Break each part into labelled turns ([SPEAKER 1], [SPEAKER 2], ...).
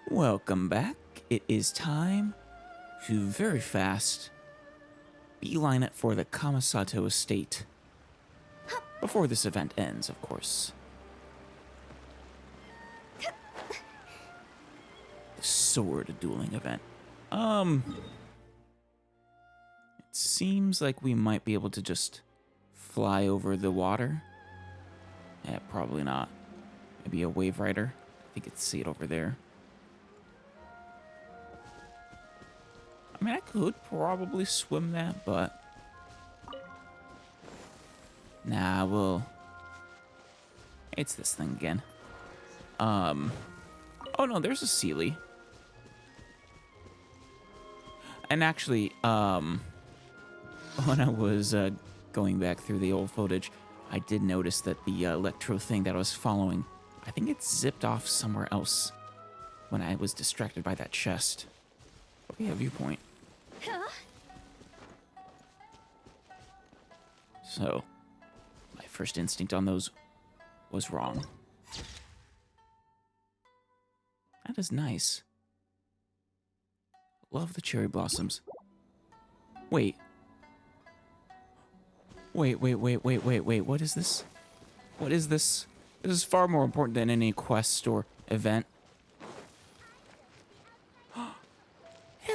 [SPEAKER 1] Welcome back. It is time to very fast beeline it for the Kamasato estate. Before this event ends, of course. The sword dueling event. It seems like we might be able to just fly over the water. Yeah, probably not. Maybe a wave rider. I think I can see it over there. I mean, I could probably swim that, but... Nah, well... It's this thing again. Oh no, there's a Sealy. And actually, when I was going back through the old footage, I did notice that the electro thing that I was following, I think it zipped off somewhere else when I was distracted by that chest. But yeah, viewpoint. So, my first instinct on those was wrong. That is nice. Love the cherry blossoms. Wait. Wait, what is this? What is this? This is far more important than any quest or event. Hell,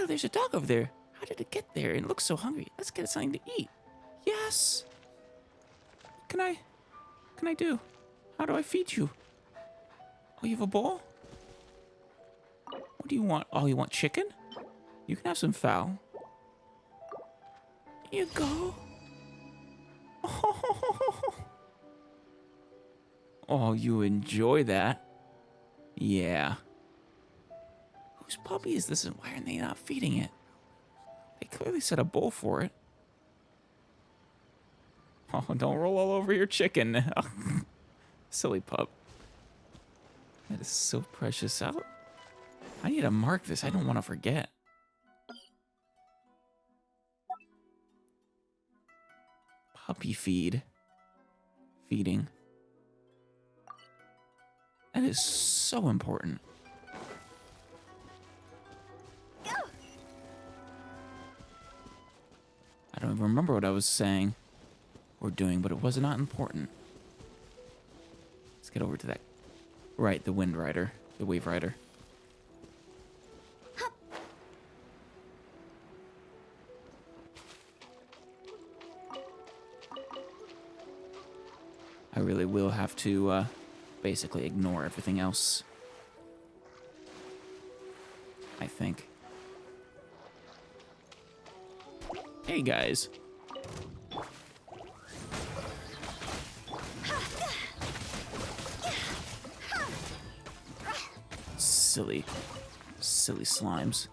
[SPEAKER 1] there's a dog over there. How did it get there? It looks so hungry. Let's get it something to eat. Yes! What can I do? How do I feed you? Oh, you have a bowl? What do you want? Oh, you want chicken? You can have some fowl. Here you go. Oh, you enjoy that? Yeah. Whose puppy is this and why are they not feeding it? They clearly set a bowl for it. Oh, don't roll all over your chicken. Silly pup. That is so precious. I need to mark this. I don't want to forget. Puppy feeding. That is so important. I don't even remember what I was saying or doing, but it was not important. Let's get over to that. Right, the wind rider, the wave rider. I really will have to basically ignore everything else. I think. Hey guys. Silly slimes.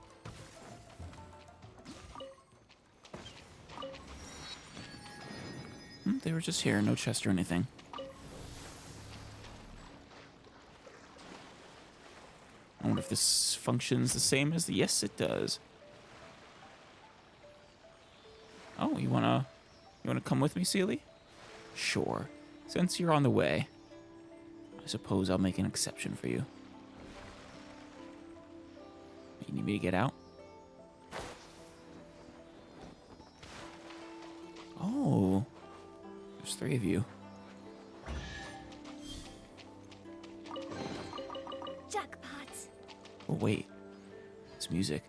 [SPEAKER 1] They were just here, no chest or anything. I wonder if this functions the same as the... Yes, it does. Oh, you wanna come with me, Sealy? Sure. Since you're on the way, I suppose I'll make an exception for you. You need me to get out? Oh, there's 3 of you. Oh, wait. It's music.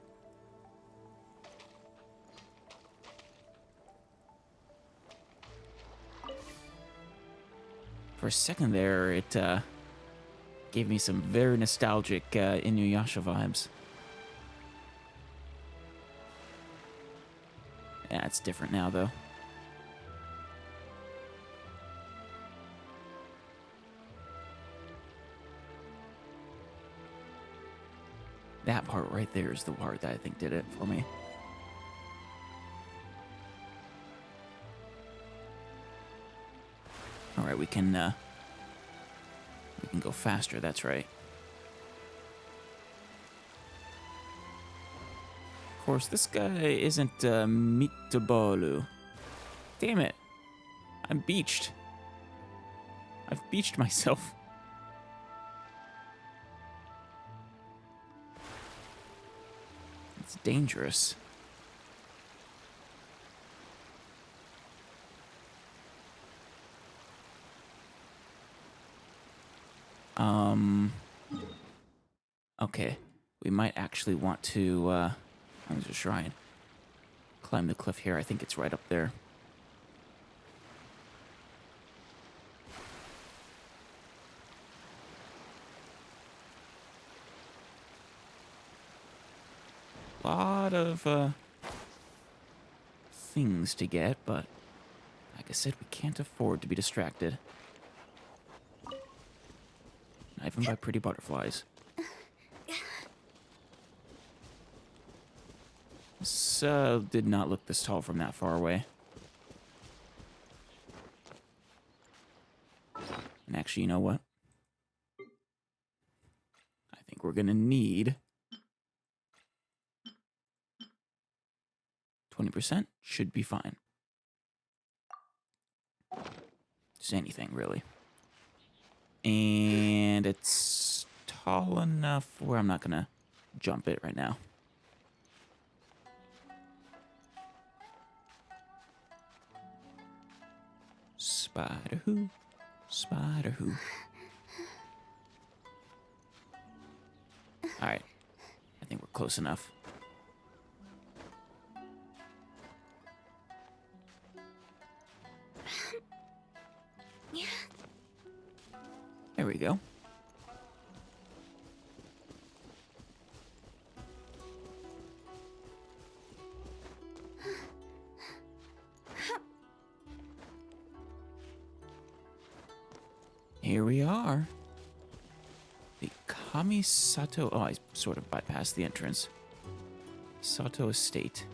[SPEAKER 1] For a second there, it gave me some very nostalgic Inuyasha vibes. Yeah, it's different now, though. That part right there is the part that I think did it for me. All right, we can go faster. That's right. Of course, this guy isn't Mitobolu. Damn it! I'm beached. I've beached myself. It's dangerous. Okay. We might actually want to, there's a shrine. Climb the cliff here. I think it's right up there. Lot of things to get, but like I said, we can't afford to be distracted. Not even by pretty butterflies. This did not look this tall from that far away. And actually, you know what? I think we're gonna need 20%. Should be fine. Just anything, really. And it's tall enough where I'm not gonna jump it right now. Spider who? Spider who? Alright. I think we're close enough. There we go. Here we are. The Kamisato... Oh, I sort of bypassed the entrance. Sato Estate.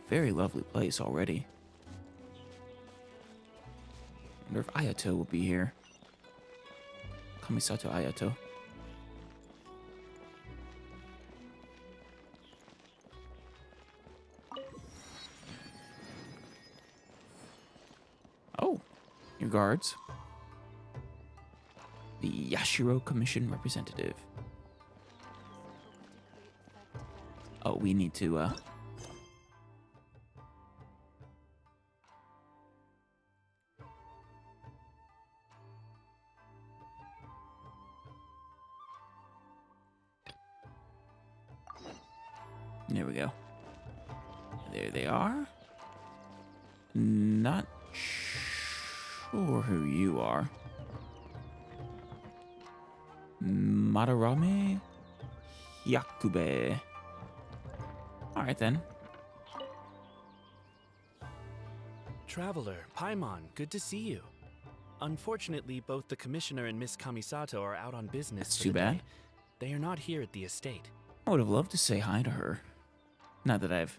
[SPEAKER 1] Very lovely place already. I wonder if Ayato will be here. Kamisato Ayato. Oh, your guards. The Yashiro Commission representative. Oh, we need to, There we go. There they are. Not sure who you are. Madarame Hyakube. Alright then.
[SPEAKER 2] Traveler, Paimon, good to see you. Unfortunately, both the Commissioner and Miss Kamisato are out on business.
[SPEAKER 1] That's
[SPEAKER 2] for
[SPEAKER 1] too
[SPEAKER 2] the
[SPEAKER 1] bad.
[SPEAKER 2] day. They are not here at the estate.
[SPEAKER 1] I would have loved to say hi to her. Not that I've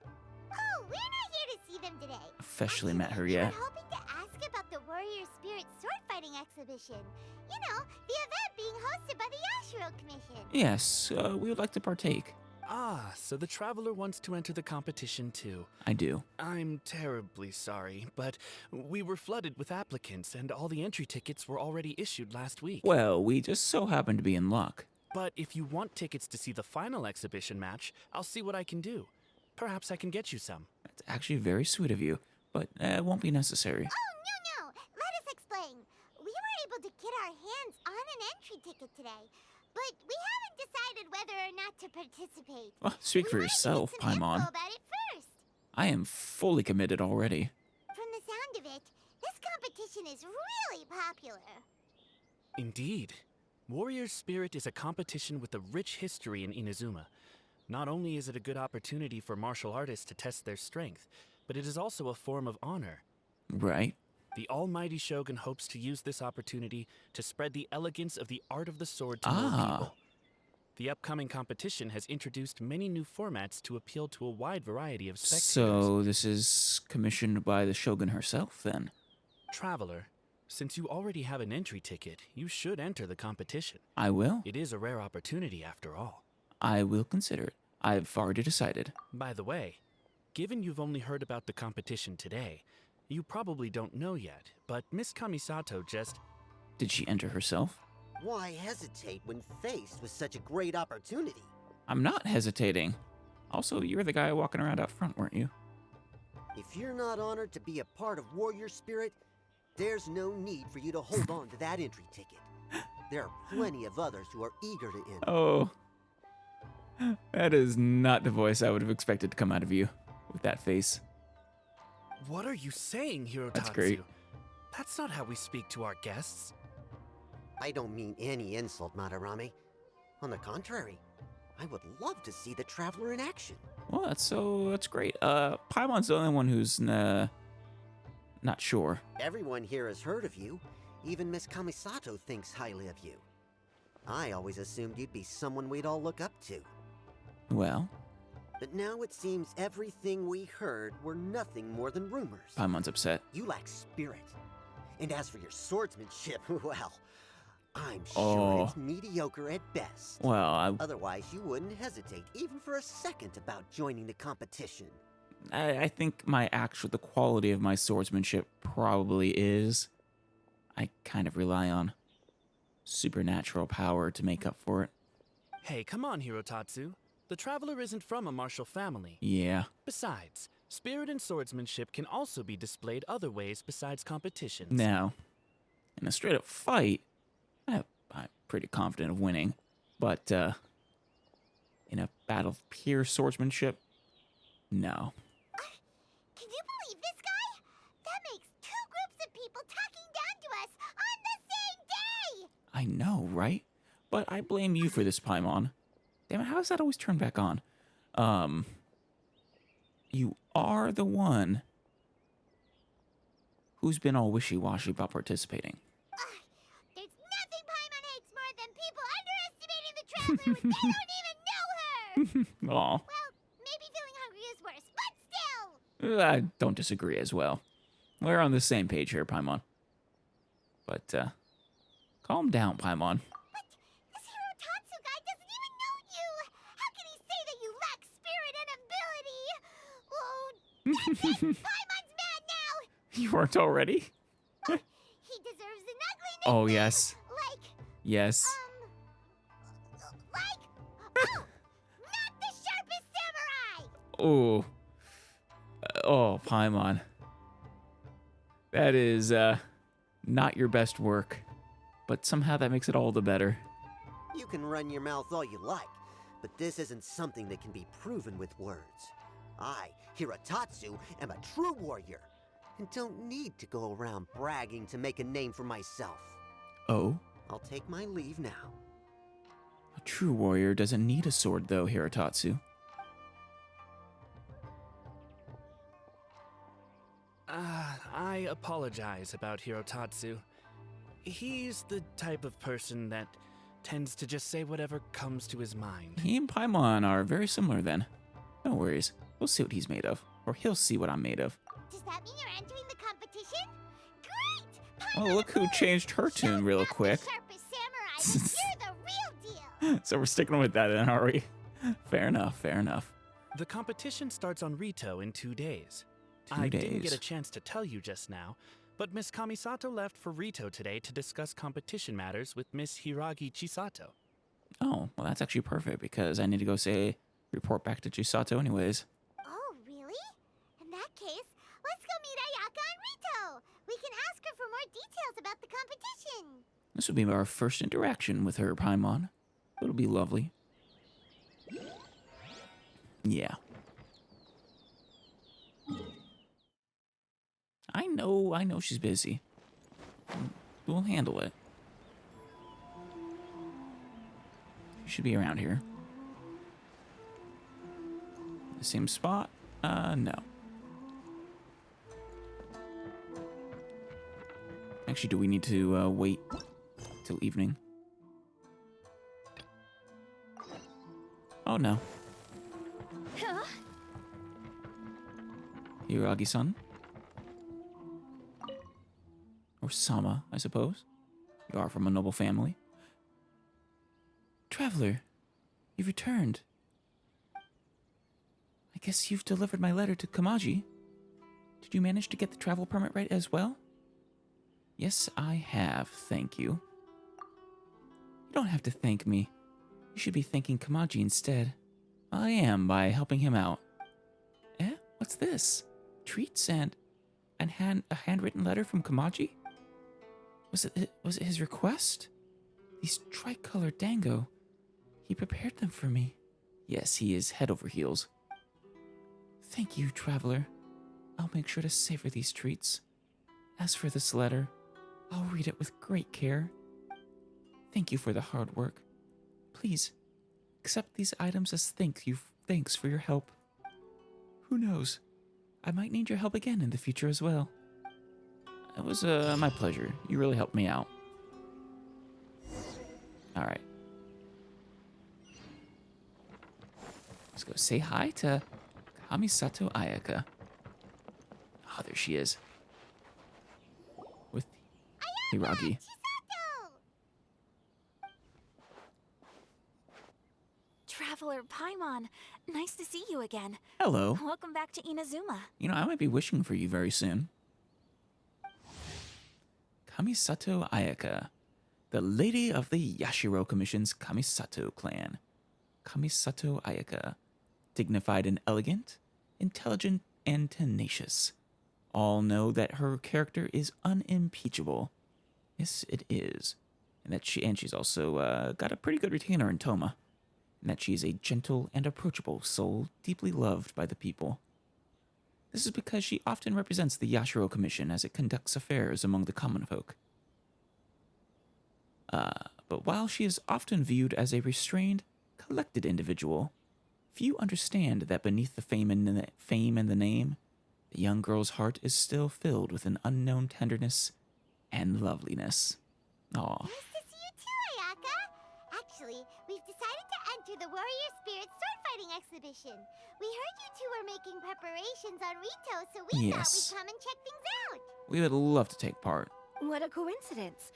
[SPEAKER 3] Oh, we're not here to see them today.
[SPEAKER 1] officially met her
[SPEAKER 3] We
[SPEAKER 1] yet.
[SPEAKER 3] were hoping to ask about the Warrior Spirit sword fighting exhibition. You know, the event being hosted by the Yashiro Commission.
[SPEAKER 1] Yes, we would like to partake.
[SPEAKER 2] Ah, so the Traveler wants to enter the competition too.
[SPEAKER 1] I do.
[SPEAKER 2] I'm terribly sorry, but we were flooded with applicants and all the entry tickets were already issued last week.
[SPEAKER 1] Well, we just so happen to be in luck.
[SPEAKER 2] But if you want tickets to see the final exhibition match, I'll see what I can do. Perhaps I can get you some.
[SPEAKER 1] That's actually very sweet of you, but it won't be necessary.
[SPEAKER 3] Oh, no. Let us explain. We were able to get our hands on an entry ticket today, but we haven't decided whether or not to participate.
[SPEAKER 1] Well, speak for
[SPEAKER 3] We wanted to get
[SPEAKER 1] yourself,
[SPEAKER 3] some info
[SPEAKER 1] Paimon.
[SPEAKER 3] about it first.
[SPEAKER 1] I am fully committed already.
[SPEAKER 3] From the sound of it, this competition is really popular.
[SPEAKER 2] Indeed. Warrior Spirit is a competition with a rich history in Inazuma. Not only is it a good opportunity for martial artists to test their strength, but it is also a form of honor.
[SPEAKER 1] Right?
[SPEAKER 2] The almighty Shogun hopes to use this opportunity to spread the elegance of the art of the sword to more people. The upcoming competition has introduced many new formats to appeal to a wide variety of spectators.
[SPEAKER 1] So this is commissioned by the Shogun herself, then?
[SPEAKER 2] Traveler, since you already have an entry ticket, you should enter the competition.
[SPEAKER 1] I will.
[SPEAKER 2] It is a rare opportunity after all.
[SPEAKER 1] I will consider it. I've already decided.
[SPEAKER 2] By the way, given you've only heard about the competition today, you probably don't know yet, but Miss Kamisato just...
[SPEAKER 1] Did she enter herself?
[SPEAKER 4] Why hesitate when faced with such a great opportunity?
[SPEAKER 1] I'm not hesitating. Also, you're the guy walking around out front, weren't you?
[SPEAKER 4] If you're not honored to be a part of Warrior Spirit, there's no need for you to hold on to that entry ticket. There are plenty of others who are eager to enter.
[SPEAKER 1] Oh. That is not the voice I would have expected to come out of you with that face.
[SPEAKER 2] What are you saying, Hirotatsu?
[SPEAKER 1] That's great.
[SPEAKER 2] That's not how we speak to our guests.
[SPEAKER 4] I don't mean any insult, Madarame. On the contrary, I would love to see the Traveler in action.
[SPEAKER 1] Well, that's great. Paimon's the only one who's not sure.
[SPEAKER 4] Everyone here has heard of you. Even Miss Kamisato thinks highly of you. I always assumed you'd be someone we'd all look up to.
[SPEAKER 1] Well,
[SPEAKER 4] But now it seems everything we heard were nothing more than rumors.
[SPEAKER 1] Paimon's upset.
[SPEAKER 4] You lack spirit. And as for your swordsmanship, well, I'm
[SPEAKER 1] Oh.
[SPEAKER 4] sure it's mediocre at best.
[SPEAKER 1] Well,
[SPEAKER 4] Otherwise, you wouldn't hesitate even for a second about joining the competition.
[SPEAKER 1] I think the quality of my swordsmanship probably is. I kind of rely on supernatural power to make up for it.
[SPEAKER 2] Hey, come on, Hirotatsu. The Traveler isn't from a martial family.
[SPEAKER 1] Yeah.
[SPEAKER 2] Besides, spirit and swordsmanship can also be displayed other ways besides competitions.
[SPEAKER 1] Now, in a straight up fight, I'm pretty confident of winning. But in a battle of pure swordsmanship, no.
[SPEAKER 3] Can you believe this guy? That makes 2 groups of people talking down to us on the same day!
[SPEAKER 1] I know, right? But I blame you for this, Paimon. Damn it, how does that always turn back on? You are the one who's been all wishy-washy about participating.
[SPEAKER 3] There's nothing Paimon hates more than people underestimating the Traveler when they don't even know her!
[SPEAKER 1] Aw.
[SPEAKER 3] Well, maybe feeling hungry is worse, but still!
[SPEAKER 1] I don't disagree as well. We're on the same page here, Paimon. But, calm down, Paimon.
[SPEAKER 3] But this Hirotatsu guy doesn't even know you! How can he say that you lack spirit and ability? Oh, that's it! Paimon's mad now!
[SPEAKER 1] You weren't already?
[SPEAKER 3] He deserves an ugly nickname!
[SPEAKER 1] Oh, yes.
[SPEAKER 3] Like,
[SPEAKER 1] Yes.
[SPEAKER 3] not the sharpest samurai!
[SPEAKER 1] Oh. Oh, Paimon. That is, not your best work. But somehow that makes it all the better.
[SPEAKER 4] You can run your mouth all you like, but this isn't something that can be proven with words. I, Hirotatsu, am a true warrior, and don't need to go around bragging to make a name for myself.
[SPEAKER 1] Oh?
[SPEAKER 4] I'll take my leave now.
[SPEAKER 1] A true warrior doesn't need a sword, though, Hirotatsu.
[SPEAKER 2] I apologize about Hirotatsu. He's the type of person that tends to just say whatever comes to his mind.
[SPEAKER 1] He and Paimon are very similar, then. No worries. We'll see what he's made of. Or he'll see what I'm made of.
[SPEAKER 3] Does that mean you're entering the competition? Great!
[SPEAKER 1] Oh,
[SPEAKER 3] Paimon
[SPEAKER 1] look who
[SPEAKER 3] wins!
[SPEAKER 1] changed her tune
[SPEAKER 3] Show's
[SPEAKER 1] real
[SPEAKER 3] not
[SPEAKER 1] quick.
[SPEAKER 3] The sharpest samurai. You're the real deal!
[SPEAKER 1] So we're sticking with that then, are we? Fair enough, fair enough.
[SPEAKER 2] The competition starts on Rito in 2 days.
[SPEAKER 1] 2
[SPEAKER 2] I
[SPEAKER 1] days.
[SPEAKER 2] didn't get a chance to tell you just now, but Miss Kamisato left for Rito today to discuss competition matters with Miss Hiragi Chisato.
[SPEAKER 1] Oh, well, that's actually perfect because I need to go report back to Chisato anyways.
[SPEAKER 3] Oh, really? In that case, let's go meet Ayaka and Rito! We can ask her for more details about the competition!
[SPEAKER 1] This will be our first interaction with her, Paimon. It'll be lovely. Yeah. I know she's busy. We'll handle it. She should be around here. The same spot? No. Actually, do we need to wait till evening? Oh, no.
[SPEAKER 3] Huh?
[SPEAKER 1] Hiragi-san? Or Sama, I suppose. You are from a noble family. Traveler, you've returned. I guess you've delivered my letter to Kamaji. Did you manage to get the travel permit right as well? Yes, I have, thank you. You don't have to thank me. You should be thanking Kamaji instead. I am, by helping him out. Eh? What's this? Treats and a handwritten letter from Kamaji? Was it his request? These tricolor dango. He prepared them for me. Yes, he is head over heels. Thank you, traveler. I'll make sure to savor these treats. As for this letter, I'll read it with great care. Thank you for the hard work. Please, accept these items as thanks for your help. Who knows? I might need your help again in the future as well. It was my pleasure. You really helped me out. All right. Let's go say hi to Kamisato Ayaka. Oh, there she is. With Hiragi.
[SPEAKER 3] Chisato!
[SPEAKER 5] Traveler Paimon, nice to see you again.
[SPEAKER 1] Hello.
[SPEAKER 5] Welcome back to Inazuma.
[SPEAKER 1] You know, I might be wishing for you very soon. Kamisato Ayaka, the lady of the Yashiro Commission's Kamisato clan. Kamisato Ayaka, dignified and elegant, intelligent and tenacious. All know that her character is unimpeachable. Yes, it is. And she's also got a pretty good retainer in Toma. And that she is a gentle and approachable soul, deeply loved by the people. This is because she often represents the Yashiro Commission as it conducts affairs among the common folk. But while she is often viewed as a restrained, collected individual, few understand that beneath the fame and the name, the young girl's heart is still filled with an unknown tenderness and loveliness. Aw.
[SPEAKER 3] Nice to see you too, Ayaka. Actually, we've decided to enter the Warrior Spirit sword fighting exhibition. We heard you two were making preparations on Rito, so we thought
[SPEAKER 1] Yes.
[SPEAKER 3] we'd come and check things out.
[SPEAKER 1] We would love to take part.
[SPEAKER 6] What a coincidence.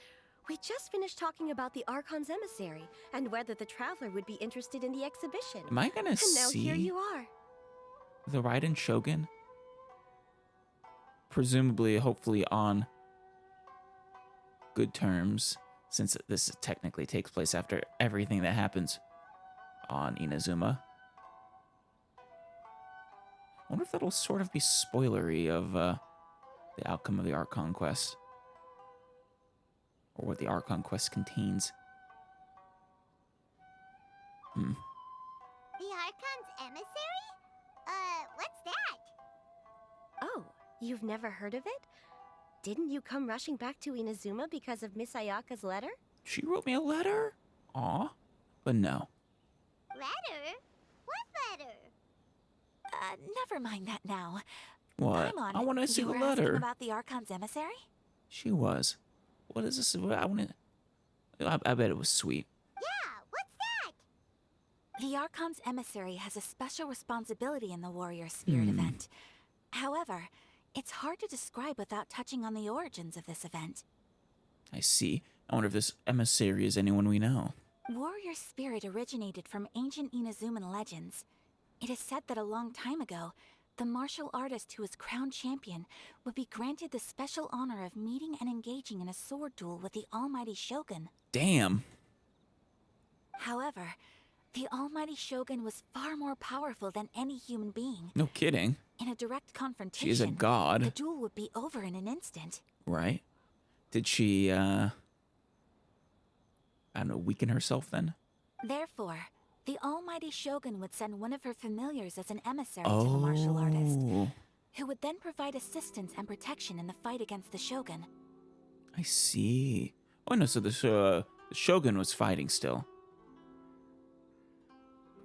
[SPEAKER 6] We just finished talking about the Archon's emissary and whether the traveler would be interested in the exhibition.
[SPEAKER 1] Am I gonna
[SPEAKER 6] And now
[SPEAKER 1] see
[SPEAKER 6] here you are.
[SPEAKER 1] the Raiden Shogun? Presumably, hopefully on good terms, since this technically takes place after everything that happens on Inazuma. I wonder if that'll sort of be spoilery of the outcome of the Archon quest. Or what the Archon quest contains.
[SPEAKER 3] The Archon's emissary? What's that?
[SPEAKER 6] Oh, you've never heard of it? Didn't you come rushing back to Inazuma because of Miss Ayaka's letter?
[SPEAKER 1] She wrote me a letter? Aw. But no.
[SPEAKER 3] Letter? What letter?
[SPEAKER 5] Never mind that now.
[SPEAKER 1] What?
[SPEAKER 5] Paimon,
[SPEAKER 1] I want to see
[SPEAKER 5] you
[SPEAKER 1] the
[SPEAKER 5] were asking
[SPEAKER 1] letter.
[SPEAKER 5] about the Archon's emissary?
[SPEAKER 1] She was. What is this? I want to. I bet it was sweet.
[SPEAKER 3] Yeah, what's that?
[SPEAKER 5] The Archon's emissary has a special responsibility in the Warrior Spirit event. However, it's hard to describe without touching on the origins of this event.
[SPEAKER 1] I see. I wonder if this emissary is anyone we know.
[SPEAKER 5] Warrior Spirit originated from ancient Inazuman legends. It is said that a long time ago, the martial artist who was crowned champion would be granted the special honor of meeting and engaging in a sword duel with the Almighty Shogun.
[SPEAKER 1] Damn.
[SPEAKER 5] However, the Almighty Shogun was far more powerful than any human being.
[SPEAKER 1] No kidding.
[SPEAKER 5] In a direct confrontation,
[SPEAKER 1] She is a
[SPEAKER 5] the
[SPEAKER 1] god,
[SPEAKER 5] duel would be over in an instant.
[SPEAKER 1] right? Did she, I don't know, weaken herself then?
[SPEAKER 5] Therefore, the Almighty Shogun would send one of her familiars as an emissary to the martial artist,
[SPEAKER 1] Oh,
[SPEAKER 5] who would then provide assistance and protection in the fight against the Shogun.
[SPEAKER 1] I see. Oh, no, so the Shogun was fighting still.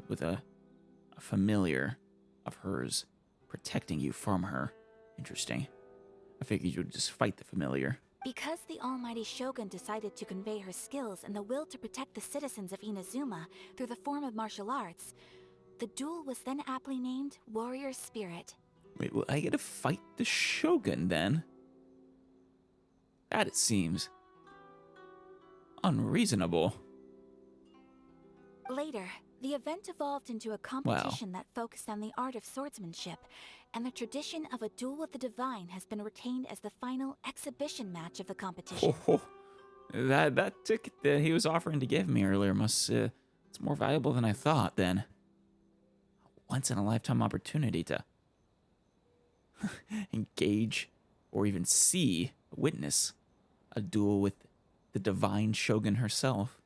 [SPEAKER 1] With a familiar of hers protecting you from her. Interesting. I figured you would just fight the familiar.
[SPEAKER 5] Because the Almighty Shogun decided to convey her skills and the will to protect the citizens of Inazuma through the form of martial arts, the duel was then aptly named Warrior Spirit.
[SPEAKER 1] Wait, will I get to fight the Shogun then? That it seems unreasonable.
[SPEAKER 5] Later, the event evolved into a competition that focused on the art of swordsmanship, and the tradition of a duel with the divine has been retained as the final exhibition match of the competition.
[SPEAKER 1] Oh, That ticket that he was offering to give me earlier it's more valuable than I thought then. Once in a lifetime opportunity to engage or even witness a duel with the divine shogun herself.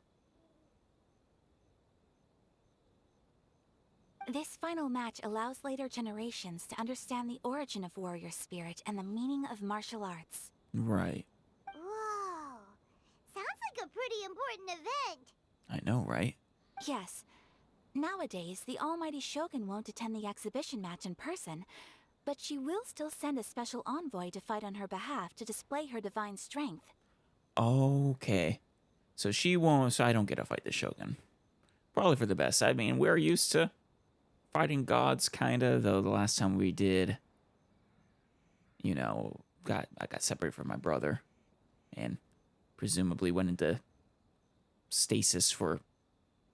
[SPEAKER 5] This final match allows later generations to understand the origin of warrior spirit and the meaning of martial arts.
[SPEAKER 1] Right.
[SPEAKER 3] Whoa. Sounds like a pretty important event.
[SPEAKER 1] I know, right?
[SPEAKER 5] Yes. Nowadays, the almighty shogun won't attend the exhibition match in person, but she will still send a special envoy to fight on her behalf to display her divine strength.
[SPEAKER 1] Okay. So I don't get to fight the shogun. Probably for the best. I mean, we're used to fighting gods, kinda, though the last time we did, I got separated from my brother and presumably went into stasis for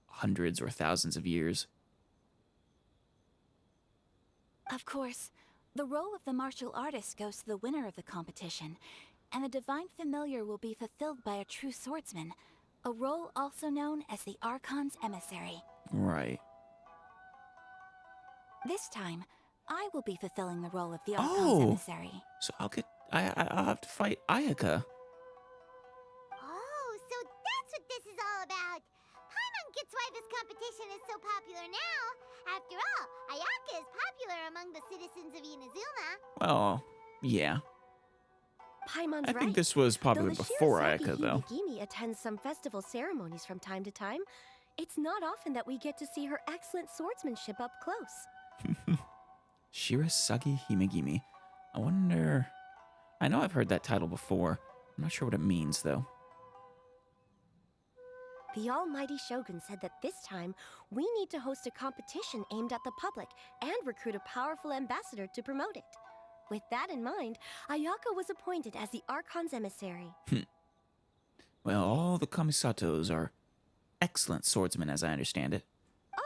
[SPEAKER 1] hundreds or thousands of years.
[SPEAKER 5] Of course, the role of the martial artist goes to the winner of the competition, and the divine familiar will be fulfilled by a true swordsman, a role also known as the Archon's emissary.
[SPEAKER 1] Right.
[SPEAKER 5] This time, I will be fulfilling the role of the Archon's emissary.
[SPEAKER 1] So I'll have to fight Ayaka.
[SPEAKER 3] Oh, so that's what this is all about. Paimon gets why this competition is so popular now. After all, Ayaka is popular among the citizens of Inazuma.
[SPEAKER 1] Well, yeah.
[SPEAKER 6] Paimon's
[SPEAKER 1] I
[SPEAKER 6] right.
[SPEAKER 1] think this was popular
[SPEAKER 6] Though the
[SPEAKER 1] before
[SPEAKER 6] Shirasagi
[SPEAKER 1] Ayaka, though.
[SPEAKER 6] Himegimi attends some festival ceremonies from time to time. It's not often that we get to see her excellent swordsmanship up close.
[SPEAKER 1] Shirasagi Himegimi. I wonder... I know I've heard that title before. I'm not sure what it means, though.
[SPEAKER 6] The almighty shogun said that this time, we need to host a competition aimed at the public and recruit a powerful ambassador to promote it. With that in mind, Ayaka was appointed as the Archon's emissary.
[SPEAKER 1] Well, all the Kamisatos are excellent swordsmen, as I understand it.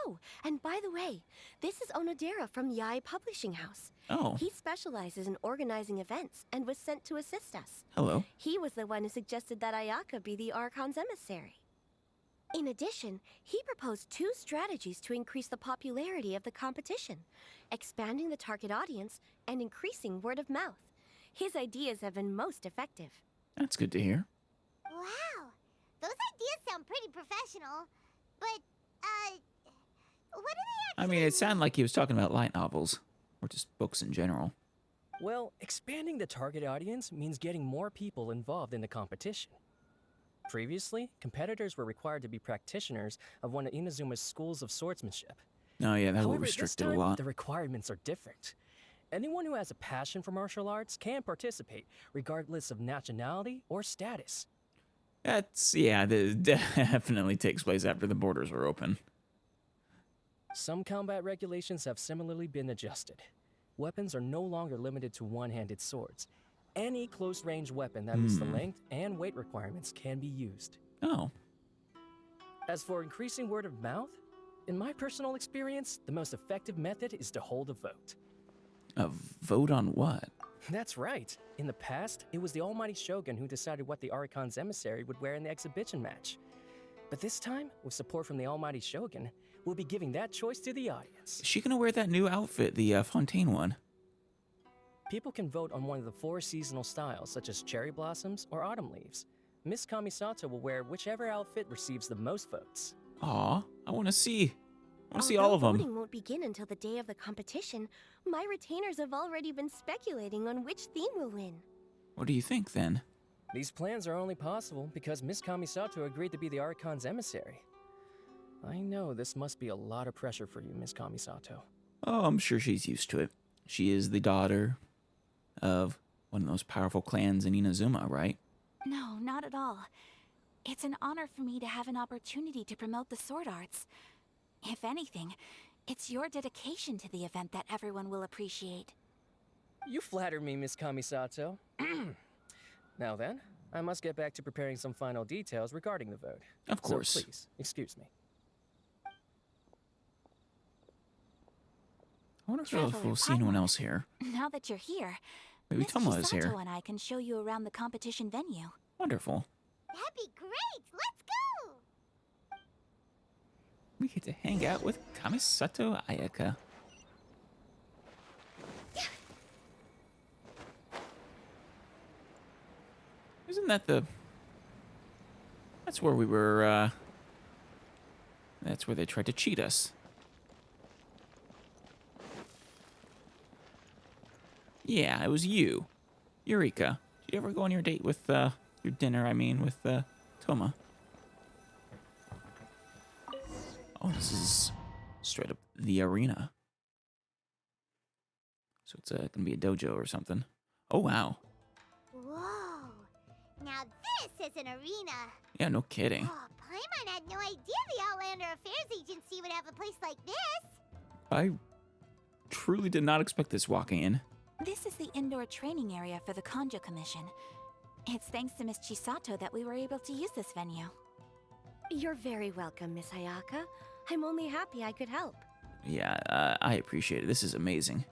[SPEAKER 6] Oh, and by the way, this is Onodera from Yai Publishing House.
[SPEAKER 1] Oh,
[SPEAKER 6] He specializes in organizing events and was sent to assist us.
[SPEAKER 1] hello.
[SPEAKER 6] He was the one who suggested that Ayaka be the Archon's emissary. In addition, he proposed 2 strategies to increase the popularity of the competition, expanding the target audience and increasing word of mouth. His ideas have been most effective.
[SPEAKER 1] That's good to hear.
[SPEAKER 3] Wow. Those ideas sound pretty professional. But, what do they
[SPEAKER 1] I
[SPEAKER 3] actually
[SPEAKER 1] mean, it sounded like he was talking about light novels, or just books in general.
[SPEAKER 7] Well, expanding the target audience means getting more people involved in the competition. Previously, competitors were required to be practitioners of one of Inazuma's schools of swordsmanship.
[SPEAKER 1] Oh, yeah, that will
[SPEAKER 7] However,
[SPEAKER 1] restrict
[SPEAKER 7] this
[SPEAKER 1] it a
[SPEAKER 7] time,
[SPEAKER 1] lot.
[SPEAKER 7] the requirements are different. Anyone who has a passion for martial arts can participate, regardless of nationality or status.
[SPEAKER 1] This definitely takes place after the borders were open.
[SPEAKER 7] Some combat regulations have similarly been adjusted. Weapons are no longer limited to one-handed swords. Any close-range weapon that meets the length and weight requirements can be used.
[SPEAKER 1] Oh,
[SPEAKER 7] As for increasing word of mouth, in my personal experience, the most effective method is to hold a vote.
[SPEAKER 1] a vote on what?
[SPEAKER 7] That's right. In the past, it was the almighty shogun who decided what the Archon's emissary would wear in the exhibition match. But this time, with support from the almighty shogun, we'll be giving that choice to the audience.
[SPEAKER 1] Is she gonna wear that new outfit, the Fontaine one?
[SPEAKER 7] People can vote on one of the 4 seasonal styles, such as cherry blossoms or autumn leaves. Miss Kamisato will wear whichever outfit receives the most votes.
[SPEAKER 1] Aw, I wanna see all of them.
[SPEAKER 6] Voting won't begin until the day of the competition. My retainers have already been speculating on which theme will win.
[SPEAKER 1] What do you think, then?
[SPEAKER 7] These plans are only possible because Miss Kamisato agreed to be the Archon's emissary. I know this must be a lot of pressure for you, Miss Kamisato.
[SPEAKER 1] Oh, I'm sure she's used to it. She is the daughter of one of those powerful clans in Inazuma, right?
[SPEAKER 5] No, not at all. It's an honor for me to have an opportunity to promote the sword arts. If anything, it's your dedication to the event that everyone will appreciate.
[SPEAKER 7] You flatter me, Miss Kamisato. Now then, I must get back to preparing some final details regarding the vote.
[SPEAKER 1] Of course.
[SPEAKER 7] So please, excuse me.
[SPEAKER 1] I wonder if
[SPEAKER 5] Traveler
[SPEAKER 1] we'll see anyone
[SPEAKER 5] Paimon.
[SPEAKER 1] else here.
[SPEAKER 5] Now that you're here,
[SPEAKER 1] Maybe
[SPEAKER 5] Miss
[SPEAKER 1] Tomo is
[SPEAKER 5] Chisato
[SPEAKER 1] here.
[SPEAKER 5] and I can show you around the competition venue.
[SPEAKER 1] Wonderful.
[SPEAKER 3] That'd be great! Let's go!
[SPEAKER 1] We get to hang out with Kamisato Ayaka. Isn't that the... That's where we were, That's where they tried to cheat us. Yeah, it was you. Eureka. Did you ever go on your date with, your dinner, with, Toma? Oh, this is straight up the arena. So it's gonna be a dojo or something. Oh, wow.
[SPEAKER 3] Whoa! Now this is an arena!
[SPEAKER 1] Yeah, no kidding.
[SPEAKER 3] Oh, Paimon had no idea the Outlander Affairs Agency would have a place like this!
[SPEAKER 1] I truly did not expect this walking in.
[SPEAKER 5] This is the indoor training area for the Kanjo Commission. It's thanks to Miss Chisato that we were able to use this venue.
[SPEAKER 6] You're very welcome, Miss Ayaka. I'm only happy I could help.
[SPEAKER 1] Yeah, I appreciate it. This is amazing.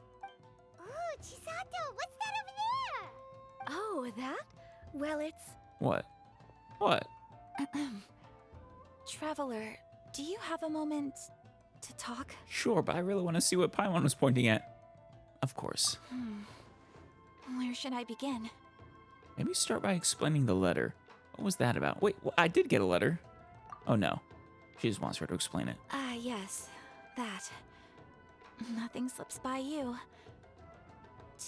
[SPEAKER 3] Ooh, Chisato, what's that over there?
[SPEAKER 6] Oh, that? Well, it's...
[SPEAKER 1] What? What?
[SPEAKER 5] Traveler, do you have a moment to talk?
[SPEAKER 1] Sure, but I really want to see what Paimon was pointing at. Of course.
[SPEAKER 5] Where should I begin?
[SPEAKER 1] Maybe start by explaining the letter. What was that about? Wait, I did get a letter. Oh no. She just wants her to explain it.
[SPEAKER 5] Yes, that. Nothing slips by you.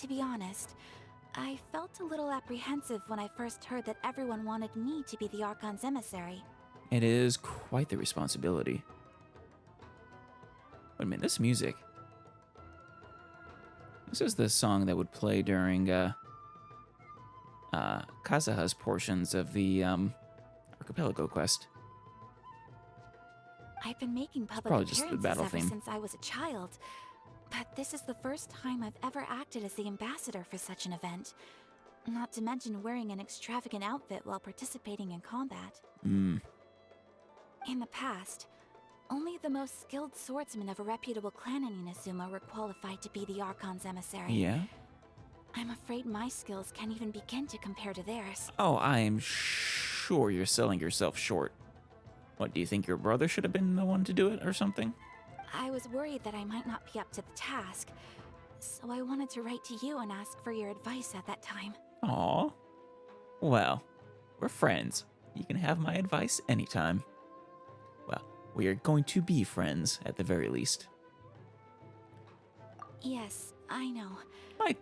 [SPEAKER 5] To be honest, I felt a little apprehensive when I first heard that everyone wanted me to be the Archon's emissary.
[SPEAKER 1] It is quite the responsibility. Wait a minute, this music. This is the song that would play during Kazuha's portions of the Archipelago quest.
[SPEAKER 5] I've been making public
[SPEAKER 1] probably just the
[SPEAKER 5] appearances
[SPEAKER 1] battle
[SPEAKER 5] ever
[SPEAKER 1] theme.
[SPEAKER 5] since I was a child, but this is the first time I've ever acted as the ambassador for such an event. Not to mention wearing an extravagant outfit while participating in combat. In the past, only the most skilled swordsmen of a reputable clan in Inazuma were qualified to be the Archon's emissary.
[SPEAKER 1] Yeah?
[SPEAKER 5] I'm afraid my skills can't even begin to compare to theirs.
[SPEAKER 1] Oh, I am sure you're selling yourself short. What, do you think your brother should have been the one to do it or something?
[SPEAKER 5] I was worried that I might not be up to the task, so I wanted to write to you and ask for your advice at that time.
[SPEAKER 1] Aw. Well, we're friends. You can have my advice anytime. Well, we are going to be friends at the very least.
[SPEAKER 5] Yes, I know.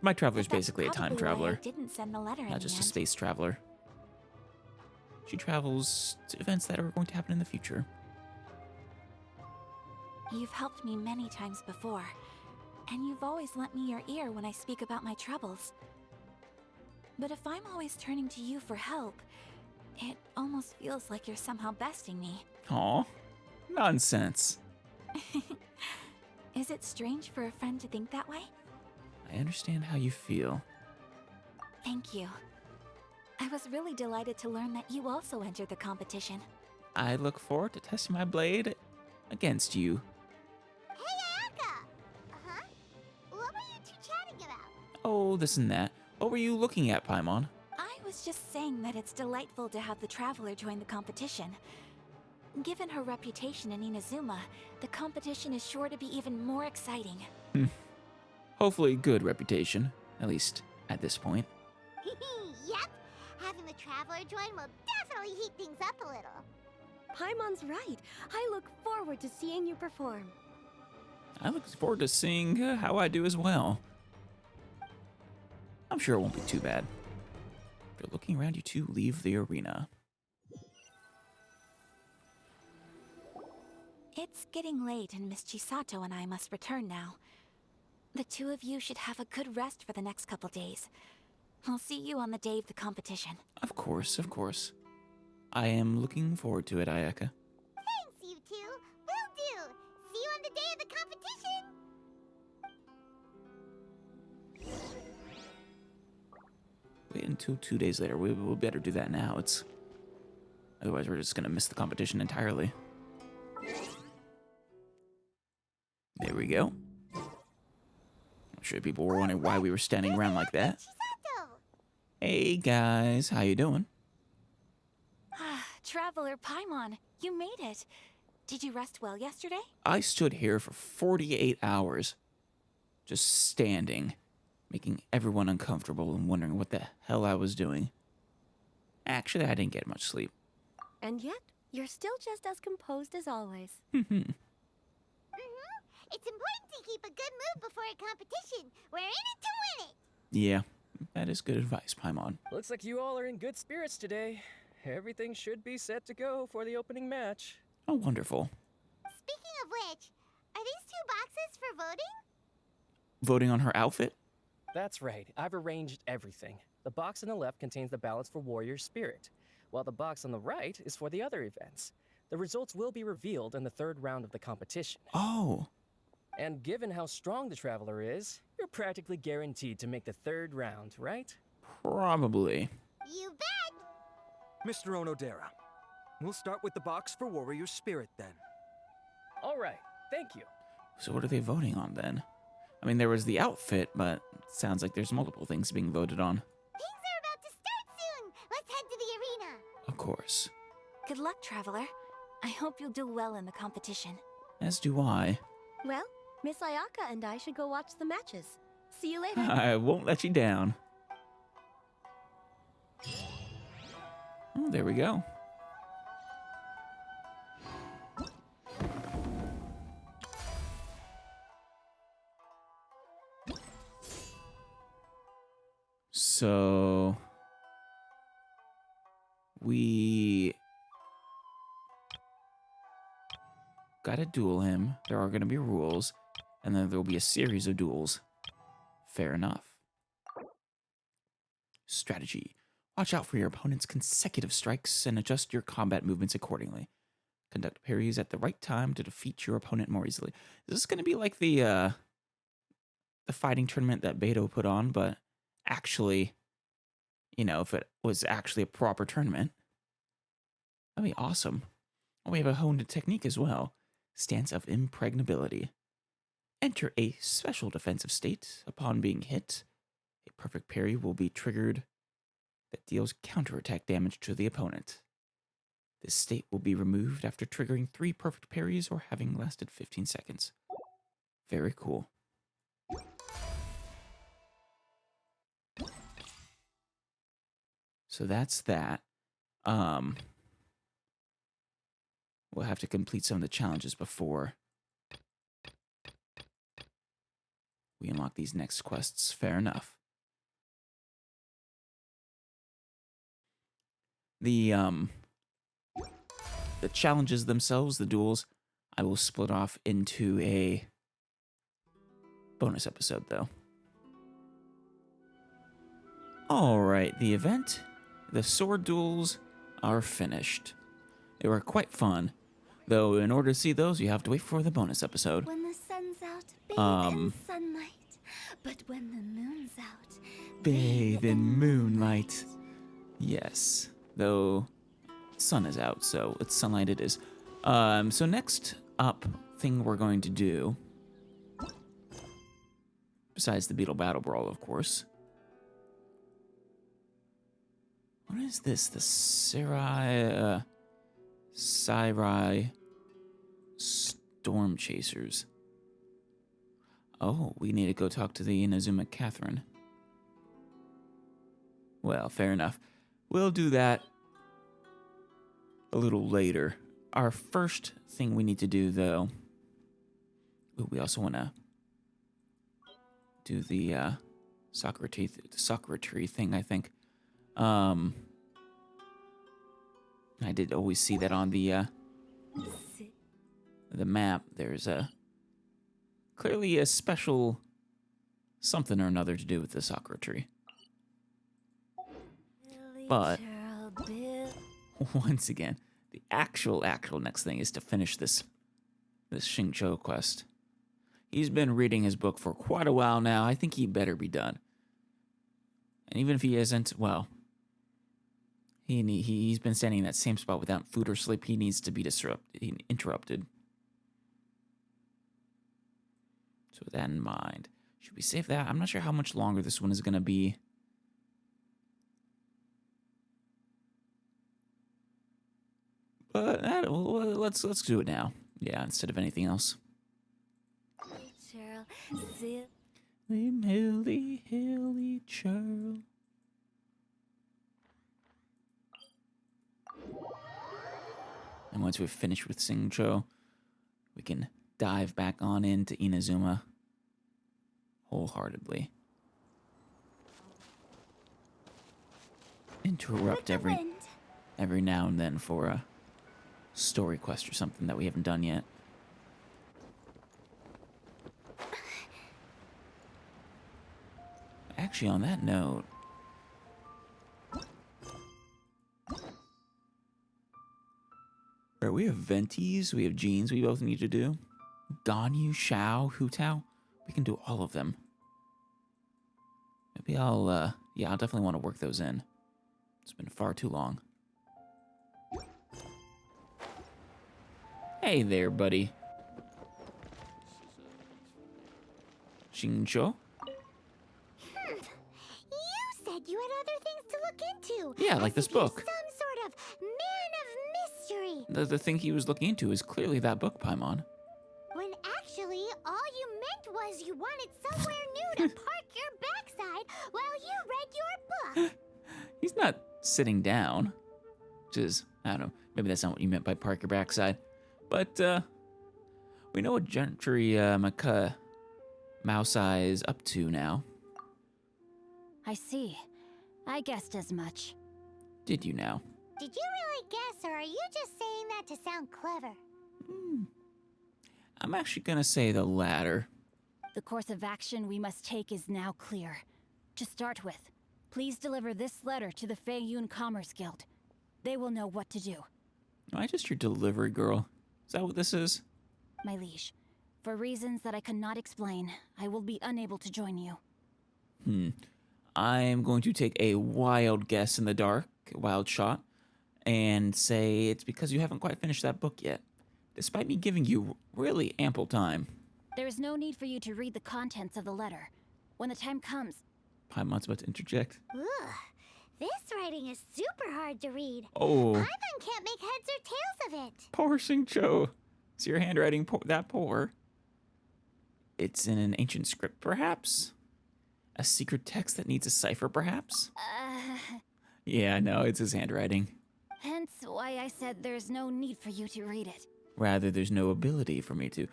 [SPEAKER 1] My traveler's
[SPEAKER 5] But that's
[SPEAKER 1] basically a time
[SPEAKER 5] probably why
[SPEAKER 1] traveler,
[SPEAKER 5] I didn't send the letter in
[SPEAKER 1] not
[SPEAKER 5] the
[SPEAKER 1] just a
[SPEAKER 5] end.
[SPEAKER 1] space traveler. She travels to events that are going to happen in the future.
[SPEAKER 5] You've helped me many times before, and you've always lent me your ear when I speak about my troubles. But if I'm always turning to you for help, it almost feels like you're somehow besting me.
[SPEAKER 1] Aw, nonsense.
[SPEAKER 5] Is it strange for a friend to think that way?
[SPEAKER 1] I understand how you feel.
[SPEAKER 5] Thank you. I was really delighted to learn that you also entered the competition.
[SPEAKER 1] I look forward to testing my blade against you.
[SPEAKER 3] Hey, Ayaka! Uh-huh? What were you two chatting about?
[SPEAKER 1] Oh, this and that. What were you looking at, Paimon?
[SPEAKER 5] I was just saying that it's delightful to have the Traveler join the competition. Given her reputation in Inazuma, the competition is sure to be even more exciting.
[SPEAKER 1] Hopefully good reputation, at least at this point.
[SPEAKER 3] Yep! Having the Traveler join will definitely heat things up a little.
[SPEAKER 6] Paimon's right. I look forward to seeing you perform.
[SPEAKER 1] I look forward to seeing how I do as well. I'm sure it won't be too bad. After looking around, you two leave the arena.
[SPEAKER 5] It's getting late and Miss Chisato and I must return now. The two of you should have a good rest for the next couple days. I'll see you on the day of the competition.
[SPEAKER 1] Of course, of course. I am looking forward to it, Ayaka.
[SPEAKER 3] Thanks, you two! Will do! See you on the day of the competition!
[SPEAKER 1] Wait until 2 days later. We'll better do that now. Otherwise, we're just gonna miss the competition entirely. There we go. I'm sure people were wondering why we were standing around like that.
[SPEAKER 3] Chisato!
[SPEAKER 1] Hey guys, how you doing?
[SPEAKER 5] Traveler Paimon, you made it. Did you rest well yesterday?
[SPEAKER 1] I stood here for 48 hours, just standing, making everyone uncomfortable and wondering what the hell I was doing. Actually, I didn't get much sleep.
[SPEAKER 6] And yet, you're still just as composed as always.
[SPEAKER 3] It's important to keep a good mood before a competition. We're in it to win it.
[SPEAKER 1] Yeah, that is good advice, Paimon.
[SPEAKER 7] Looks like you all are in good spirits today. Everything should be set to go for the opening match.
[SPEAKER 1] Oh, wonderful.
[SPEAKER 3] Speaking of which, are these 2 boxes for voting?
[SPEAKER 1] Voting on her outfit?
[SPEAKER 7] That's right, I've arranged everything. The box on the left contains the ballots for Warrior Spirit, while the box on the right is for the other events. The results will be revealed in the 3rd round of the competition.
[SPEAKER 1] Oh.
[SPEAKER 7] And given how strong the Traveler is, you're practically guaranteed to make the 3rd round, right?
[SPEAKER 1] Probably.
[SPEAKER 3] You bet.
[SPEAKER 8] Mr. Onodera, we'll start with the box for Warrior Spirit then.
[SPEAKER 7] All right, thank you.
[SPEAKER 1] So what are they voting on then? I mean, there was the outfit, but it sounds like there's multiple things being voted on.
[SPEAKER 3] Things are about to start soon. Let's head to the arena.
[SPEAKER 1] Of course.
[SPEAKER 5] Good luck, Traveler. I hope you'll do well in the competition.
[SPEAKER 1] As do I.
[SPEAKER 6] Well, Miss Ayaka and I should go watch the matches. See you later.
[SPEAKER 1] I won't let you down. Oh, there we go. So we gotta duel him. There are gonna be rules, and then there'll be a series of duels. Fair enough. Strategy. Watch out for your opponent's consecutive strikes and adjust your combat movements accordingly. Conduct parries at the right time to defeat your opponent more easily. Is this gonna be like the fighting tournament that Beto put on, but actually, you know, if it was actually a proper tournament? That'd be awesome. Oh, we have a honed technique as well. Stance of impregnability. Enter a special defensive state. Upon being hit, a perfect parry will be triggered that deals counterattack damage to the opponent. This state will be removed after triggering 3 perfect parries or having lasted 15 seconds. Very cool. So that's that. We'll have to complete some of the challenges before we unlock these next quests. Fair enough. The challenges themselves, the duels, I will split off into a bonus episode, though. All right, the event, the sword duels are finished. They were quite fun, though in order to see those, you have to wait for the bonus episode.
[SPEAKER 3] When the sun's out, bathe in sunlight. But when the moon's out,
[SPEAKER 1] Bathe in moonlight. Yes, though sun is out, so it's sunlight it is. So next up thing we're going to do, besides the Beetle Battle Brawl, of course. What is this? The Sarai Storm Chasers. Oh, we need to go talk to the Inazuma Catherine. Well, fair enough. We'll do that a little later. Our first thing we need to do, though... Ooh, we also want to do the sakura tree thing, I think. I did always see that on the map. There's clearly a special something or another to do with the sakura tree. But once again, the actual next thing is to finish this Xingqiu quest. He's been reading his book for quite a while now. I think he better be done. And even if he isn't, well, he's been standing in that same spot without food or sleep. He needs to be interrupted. So with that in mind, should we save that? I'm not sure how much longer this one is going to be. But let's do it now. Yeah, instead of anything else.
[SPEAKER 6] Cheryl, Zip.
[SPEAKER 1] Hilly churl. And once we've finished with Singcho, we can dive back on into Inazuma wholeheartedly. Interrupt every now and then for a story quest or something that we haven't done yet. Actually, on that note, right, we have Venties, we have Jeans we both need to do. Ganyu, Shao, Hutao. We can do all of them. Maybe I'll definitely want to work those in. It's been far too long. Hey there, buddy. Shincho?
[SPEAKER 3] You said you had other things to look into.
[SPEAKER 1] Yeah, like
[SPEAKER 3] as
[SPEAKER 1] this
[SPEAKER 3] if you're
[SPEAKER 1] book.
[SPEAKER 3] Some sort of man of mystery.
[SPEAKER 1] The thing he was looking into is clearly that book, Paimon.
[SPEAKER 3] When actually, all you meant was you wanted somewhere new to park your backside while you read your book.
[SPEAKER 1] He's not sitting down. Which is, I don't know, maybe that's not what you meant by park your backside. But, we know what Gentry, Mouse Eye is up to now.
[SPEAKER 9] I see. I guessed as much.
[SPEAKER 1] Did you now?
[SPEAKER 3] Did you really guess, or are you just saying that to sound clever?
[SPEAKER 1] I'm actually gonna say the latter.
[SPEAKER 9] The course of action we must take is now clear. To start with, please deliver this letter to the Feiyun Commerce Guild. They will know what to do.
[SPEAKER 1] Am I just your delivery girl? Is that what this is?
[SPEAKER 9] My liege, for reasons that I cannot explain, I will be unable to join you.
[SPEAKER 1] I'm going to take a wild guess in the dark, wild shot, and say it's because you haven't quite finished that book yet, despite me giving you really ample time.
[SPEAKER 9] There is no need for you to read the contents of the letter. When the time comes,
[SPEAKER 1] Paimon's about to interject.
[SPEAKER 3] Ugh, this writing is super hard to read.
[SPEAKER 1] Oh,
[SPEAKER 3] Paimon can't make heads or tails of it.
[SPEAKER 1] poor Xingqiu. Is your handwriting that poor? It's in an ancient script, perhaps? A secret text that needs a cipher, perhaps? Yeah, no, it's his handwriting.
[SPEAKER 9] hence why I said there's no need for you to read it.
[SPEAKER 1] Rather, there's no ability for me to.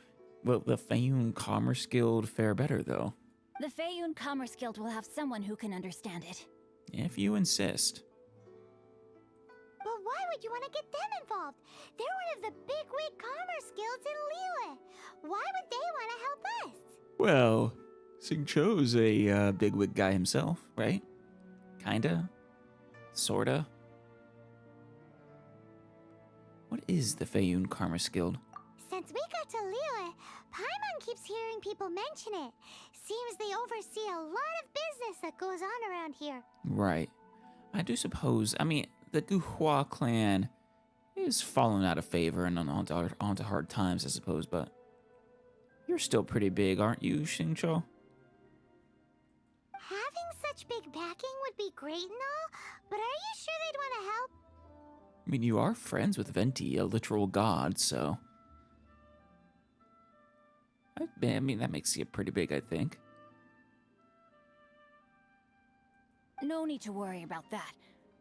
[SPEAKER 1] Well, the Feiyun Commerce Guild fare better, though.
[SPEAKER 9] The Feiyun Commerce Guild will have someone who can understand it.
[SPEAKER 1] If you insist.
[SPEAKER 3] But why would you want to get them involved? They're one of the bigwig commerce guilds in Liyue. Why would they want to help us?
[SPEAKER 1] Well, Xingqiu's a bigwig guy himself, right? Kinda? Sorta? What is the Feiyun Commerce Guild?
[SPEAKER 3] Since we got to Liyue, Paimon keeps hearing people mention it. Seems they oversee a lot of business that goes on around here.
[SPEAKER 1] Right. I do suppose, the Guhua clan is fallen out of favor and onto hard times, I suppose, but you're still pretty big, aren't you, Xingqiu?
[SPEAKER 3] Having such big backing would be great and all, but are you sure they'd want to help?
[SPEAKER 1] You are friends with Venti, a literal god, so... that makes you pretty big, I think.
[SPEAKER 9] No need to worry about that.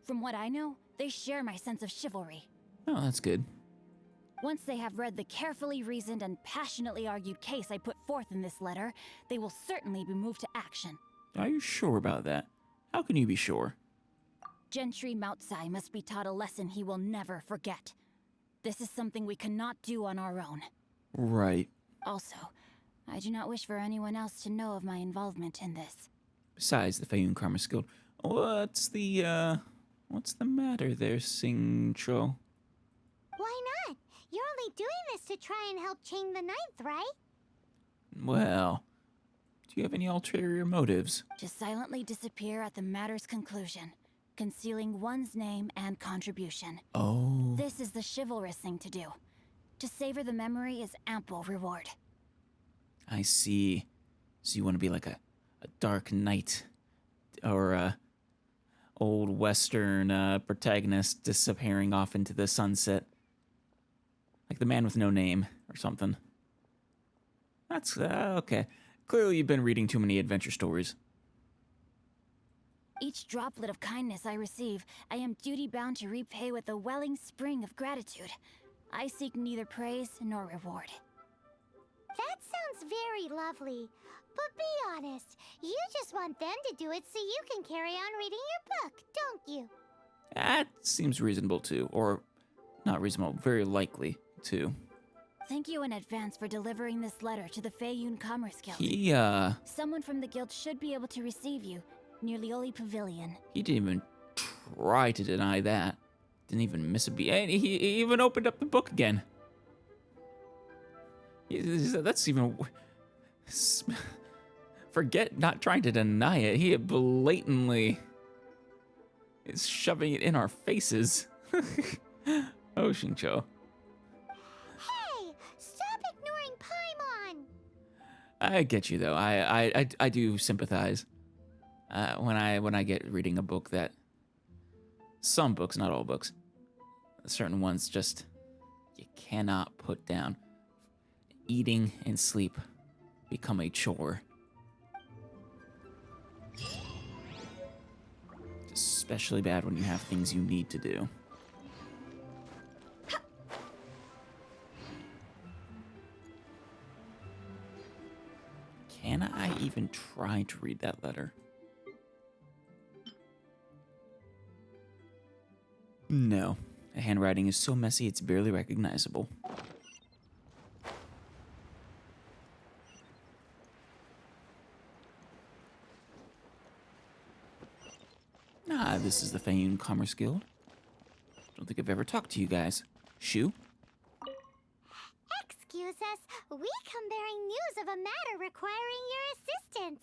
[SPEAKER 9] From what I know, they share my sense of chivalry.
[SPEAKER 1] Oh, that's good.
[SPEAKER 9] Once they have read the carefully reasoned and passionately argued case I put forth in this letter, they will certainly be moved to action.
[SPEAKER 1] Are you sure about that? How can you be sure?
[SPEAKER 9] Gentry Moutsai must be taught a lesson he will never forget. This is something we cannot do on our own.
[SPEAKER 1] Right.
[SPEAKER 9] Also, I do not wish for anyone else to know of my involvement in this.
[SPEAKER 1] Besides the Feiyun Commerce Guild, what's the matter there, Xingqiu?
[SPEAKER 3] Why not? You're only doing this to try and help Chain the Ninth, right?
[SPEAKER 1] Well, do you have any ulterior motives?
[SPEAKER 9] To silently disappear at the matter's conclusion, concealing one's name and contribution.
[SPEAKER 1] Oh.
[SPEAKER 9] This is the chivalrous thing to do. To savor the memory is ample reward.
[SPEAKER 1] I see. So you want to be like a dark knight, or a old Western protagonist disappearing off into the sunset Like the man with no name or something. That's, okay. Clearly you've been reading too many adventure stories.
[SPEAKER 9] Each droplet of kindness I receive, I am duty-bound to repay with a welling spring of gratitude. I seek neither praise nor reward.
[SPEAKER 3] That sounds very lovely. But be honest, you just want them to do it so you can carry on reading your book, don't you?
[SPEAKER 1] That seems reasonable too. Or, not reasonable, very likely too.
[SPEAKER 9] Thank you in advance for delivering this letter to the Feiyun Commerce Guild.
[SPEAKER 1] He,
[SPEAKER 9] Someone from the guild should be able to receive you near Lioli Pavilion.
[SPEAKER 1] he didn't even try to deny that. Didn't even miss a beat. And he even opened up the book again. That's even... Forget not trying to deny it. He blatantly is shoving it in our faces. Oh, Xingqiu.
[SPEAKER 3] Hey, stop ignoring Paimon!
[SPEAKER 1] I get you though. I do sympathize. When I get reading a book that some books, not all books, certain ones just you cannot put down. Eating and sleep become a chore. It's especially bad when you have things you need to do. Can I even try to read that letter? No. The handwriting is so messy it's barely recognizable. Ah, this is the Feiyun Commerce Guild. Don't think I've ever talked to you guys. Shu?
[SPEAKER 3] Excuse us, we come bearing news of a matter requiring your assistance.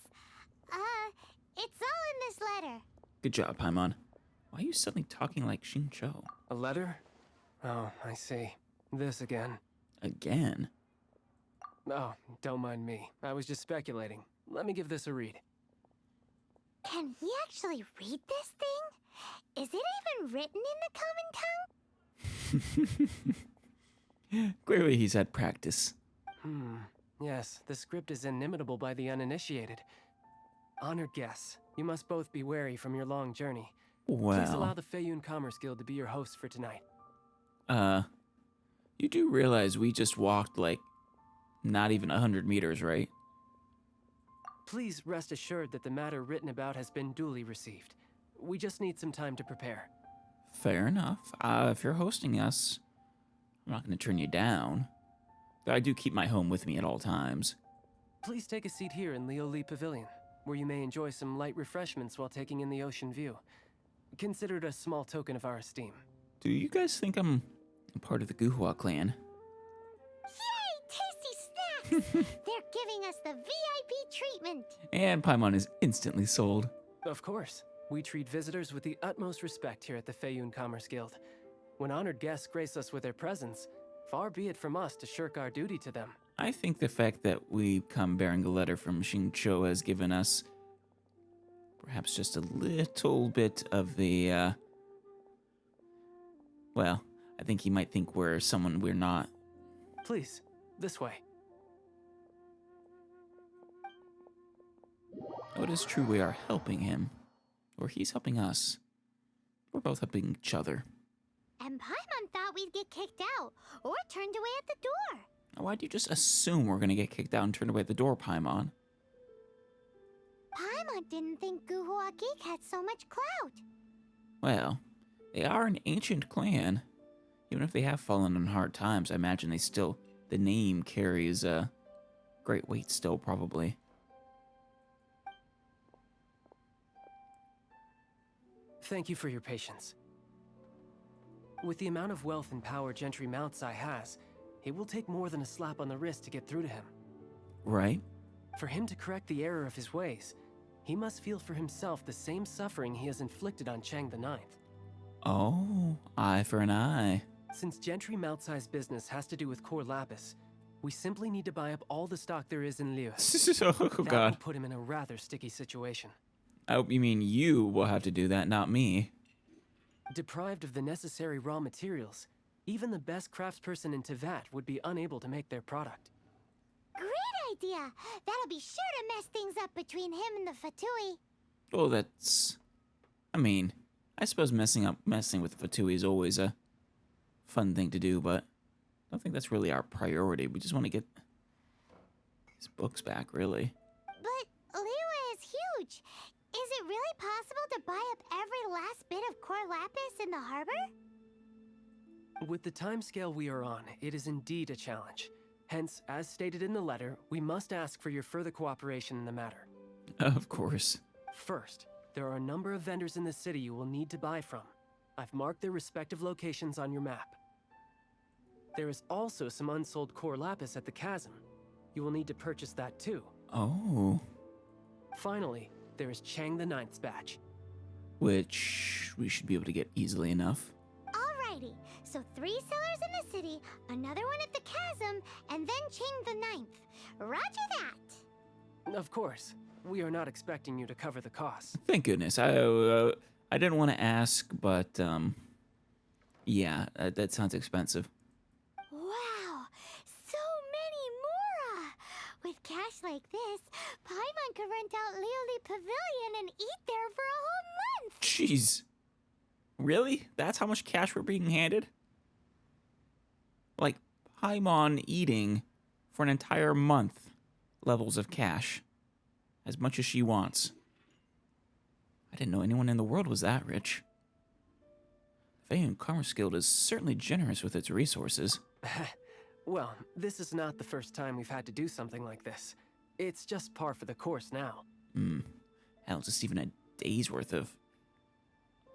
[SPEAKER 3] It's all in this letter.
[SPEAKER 1] Good job, Paimon. Why are you suddenly talking like Xingqiu?
[SPEAKER 7] A letter? Oh, I see. This again.
[SPEAKER 1] Again?
[SPEAKER 7] Oh, don't mind me. I was just speculating. Let me give this a read.
[SPEAKER 3] Can he actually read this thing? Is it even written in the common tongue?
[SPEAKER 1] Clearly he's had practice.
[SPEAKER 7] Yes, the script is inimitable by the uninitiated. Honored guests, you must both be wary from your long journey. Please allow
[SPEAKER 1] Well,
[SPEAKER 7] the Feiyun Commerce Guild to be your host for tonight.
[SPEAKER 1] you do realize we just walked like not even 100 meters, right?
[SPEAKER 7] Please rest assured that the matter written about has been duly received. We just need some time to prepare.
[SPEAKER 1] Fair enough. If you're hosting us, I'm not going to turn you down. But I do keep my home with me at all times.
[SPEAKER 7] Please take a seat here in Lioli Pavilion, where you may enjoy some light refreshments while taking in the ocean view. Consider it a small token of our esteem.
[SPEAKER 1] Do you guys think I'm part of the Guhua clan?
[SPEAKER 3] Yay, tasty snacks! They're giving us the VIP treatment.
[SPEAKER 1] And Paimon is instantly sold.
[SPEAKER 7] Of course. We treat visitors with the utmost respect here at the Feiyun Commerce Guild. When honored guests grace us with their presence, far be it from us to shirk our duty to them.
[SPEAKER 1] I think the fact that we come bearing a letter from Xingqiu has given us perhaps just a little bit of the, well, I think he might think we're someone we're not.
[SPEAKER 7] Please, this way.
[SPEAKER 1] Oh, it is true we are helping him. Or he's helping us. We're both helping each other.
[SPEAKER 3] And Paimon thought we'd get kicked out or turned away at the door.
[SPEAKER 1] Why'd you just assume we're gonna get kicked out and turned away at the door, Paimon?
[SPEAKER 3] Paimon didn't think Guhua Geek had so much clout.
[SPEAKER 1] Well, they are an ancient clan. Even if they have fallen on hard times, I imagine the name carries great weight still, probably.
[SPEAKER 7] Thank you for your patience. With the amount of wealth and power Gentry Mount Sai has, it will take more than a slap on the wrist to get through to him.
[SPEAKER 1] Right?
[SPEAKER 7] For him to correct the error of his ways, he must feel for himself the same suffering he has inflicted on Chang the Ninth.
[SPEAKER 1] Oh, eye for an eye.
[SPEAKER 7] Since Gentry Mount Sai's business has to do with core lapis, we simply need to buy up all the stock there is in Liu.
[SPEAKER 1] Oh,
[SPEAKER 7] That will
[SPEAKER 1] God.
[SPEAKER 7] put him in a rather sticky situation.
[SPEAKER 1] I hope you mean you will have to do that, not me.
[SPEAKER 7] Deprived of the necessary raw materials, Even the best craftsperson in Teyvat would be unable to make their product.
[SPEAKER 3] Great idea! That'll be sure to mess things up between him and the Fatui.
[SPEAKER 1] Well, that's... I mean, I suppose messing with the Fatui is always a fun thing to do, but I don't think that's really our priority. We just want to get his books back, really.
[SPEAKER 3] But Liyue is huge. Is it really possible to buy up every last bit of core lapis in the harbor?
[SPEAKER 7] With the timescale we are on, it is indeed a challenge. Hence, as stated in the letter, we must ask for your further cooperation in the matter.
[SPEAKER 1] Of course.
[SPEAKER 7] First, there are a number of vendors in the city you will need to buy from. I've marked their respective locations on your map. There is also some unsold core lapis at the chasm. You will need to purchase that too.
[SPEAKER 1] Oh.
[SPEAKER 7] Finally, there is Chang the Ninth's batch.
[SPEAKER 1] Which we should be able to get easily enough.
[SPEAKER 3] Alrighty, so 3 sellers in the city, another one at the chasm, and then Chang the Ninth. Roger that!
[SPEAKER 7] Of course, we are not expecting you to cover the costs.
[SPEAKER 1] Thank goodness. I didn't want to ask, but yeah, that sounds expensive.
[SPEAKER 3] Wow, so many more! With cash like this, Paimon could rent out Lioli Pavilion and eat there for a whole month!
[SPEAKER 1] Jeez. Really? That's how much cash we're being handed? Like, Paimon eating for an entire month levels of cash. As much as she wants. I didn't know anyone in the world was that rich. The Feyun Commerce Guild is certainly generous with its resources.
[SPEAKER 7] Well, this is not the first time we've had to do something like this. It's just par for the course now.
[SPEAKER 1] Hell, just even a day's worth of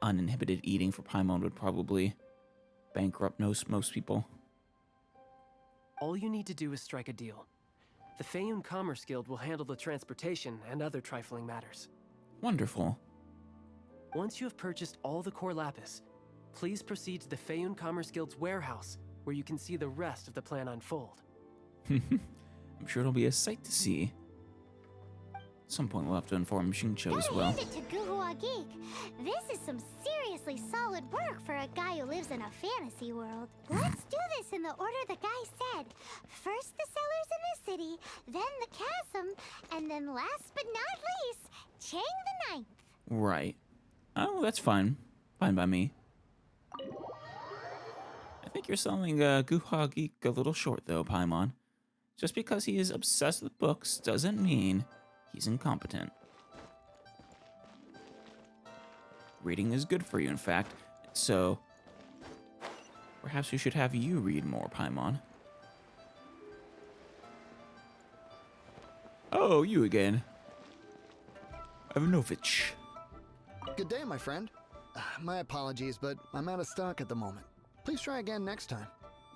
[SPEAKER 1] uninhibited eating for Paimon would probably bankrupt most people.
[SPEAKER 7] All you need to do is strike a deal. The Feyun Commerce Guild will handle the transportation and other trifling matters.
[SPEAKER 1] Wonderful.
[SPEAKER 7] Once you have purchased all the core lapis, please proceed to the Feyun Commerce Guild's warehouse, where you can see the rest of the plan unfold.
[SPEAKER 1] I'm sure it'll be a sight to see. At some point we'll have to inform Xingqiu as well.
[SPEAKER 3] Gotta hand it to Guhua Geek. This is some seriously solid work for a guy who lives in a fantasy world. Let's do this in the order the guy said. First the sellers in the city, then the chasm, and then last but not least, Chang the Ninth.
[SPEAKER 1] Right. Oh, that's fine. Fine by me. I think you're selling Guhua Geek a little short, though, Paimon. Just because he is obsessed with books doesn't mean he's incompetent. Reading is good for you, in fact, so perhaps we should have you read more, Paimon. Oh, you again. Ivanovich.
[SPEAKER 10] Good day, my friend. My apologies, but I'm out of stock at the moment. Please try again next time.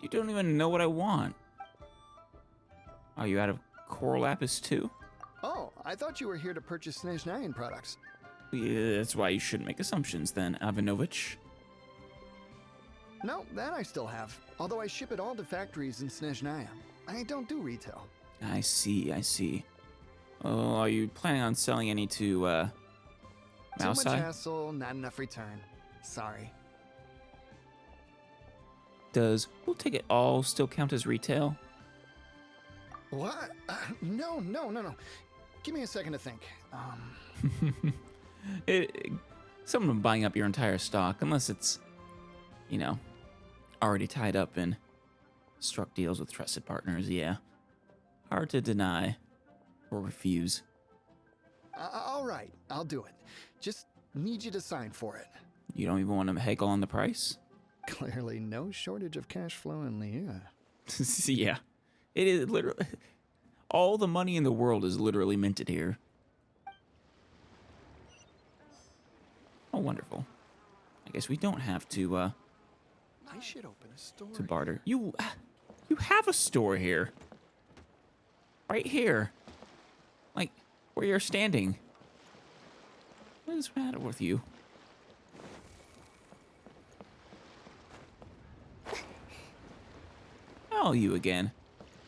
[SPEAKER 1] You don't even know what I want. Are you out of core lapis too?
[SPEAKER 10] Oh, I thought you were here to purchase Snezhnayan products.
[SPEAKER 1] Yeah, that's why you shouldn't make assumptions then, Ivanovich.
[SPEAKER 10] No, that I still have. Although I ship it all to factories in Snezhnaya. I don't do retail.
[SPEAKER 1] I see. Oh, are you planning on selling any to,
[SPEAKER 10] Too much
[SPEAKER 1] Mausai?
[SPEAKER 10] hassle, not enough return. Sorry.
[SPEAKER 1] Does We'll Take It All still count as retail?
[SPEAKER 10] What? No. Give me a second to think.
[SPEAKER 1] Someone buying up your entire stock, unless it's, already tied up in struck deals with trusted partners, yeah. Hard to deny or refuse.
[SPEAKER 10] All right, I'll do it. Just need you to sign for it.
[SPEAKER 1] You don't even want to haggle on the price?
[SPEAKER 10] Clearly no shortage of cash flow in Liyue.
[SPEAKER 1] Yeah. It is literally... All the money in the world is literally minted here. Oh, wonderful. I guess we don't have to,
[SPEAKER 10] I should open a store.
[SPEAKER 1] to barter. You have a store here. Right here. Like, where you're standing. What is the matter with you? Oh, you again.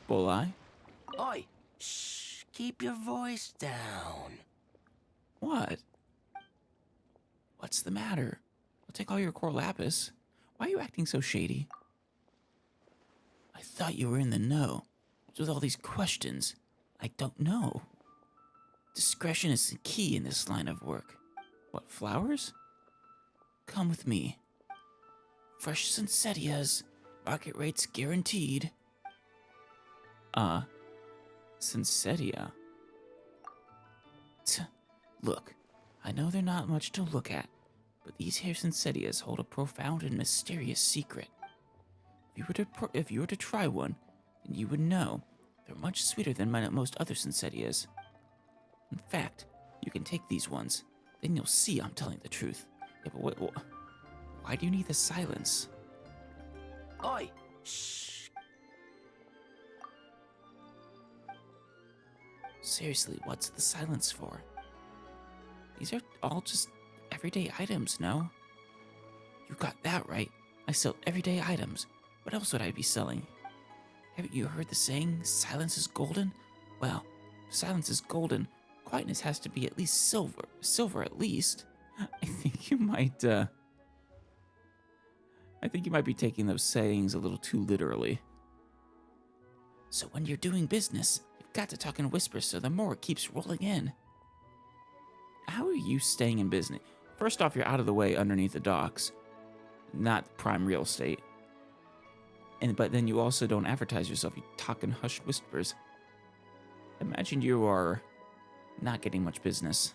[SPEAKER 1] Bulleye.
[SPEAKER 11] Oi! Shh! Keep your voice down.
[SPEAKER 1] What? What's the matter? I'll take all your core lapis. Why are you acting so shady? I thought you were in the know. What's with all these questions? I don't know. Discretion is the key in this line of work. What, flowers? Come with me. Fresh Sunsettias. Market rates guaranteed. Sunsettia. Look, I know they're not much to look at, but these here Sunsettias hold a profound and mysterious secret. If you were to try one, then you would know they're much sweeter than most other Sunsettias. In fact, you can take these ones, then you'll see I'm telling the truth. Yeah, but why do you need the silence?
[SPEAKER 11] Oi! Shh!
[SPEAKER 1] Seriously, what's the silence for? These are all just everyday items, no? You got that right. I sell everyday items. What else would I be selling? Haven't you heard the saying, silence is golden? Well, if silence is golden, quietness has to be at least silver. Silver at least. I think you might be taking those sayings a little too literally. So when you're doing business, you've got to talk in whispers so the more keeps rolling in. How are you staying in business? First off, you're out of the way underneath the docks, not prime real estate. But then you also don't advertise yourself. You talk in hushed whispers. Imagine you are not getting much business.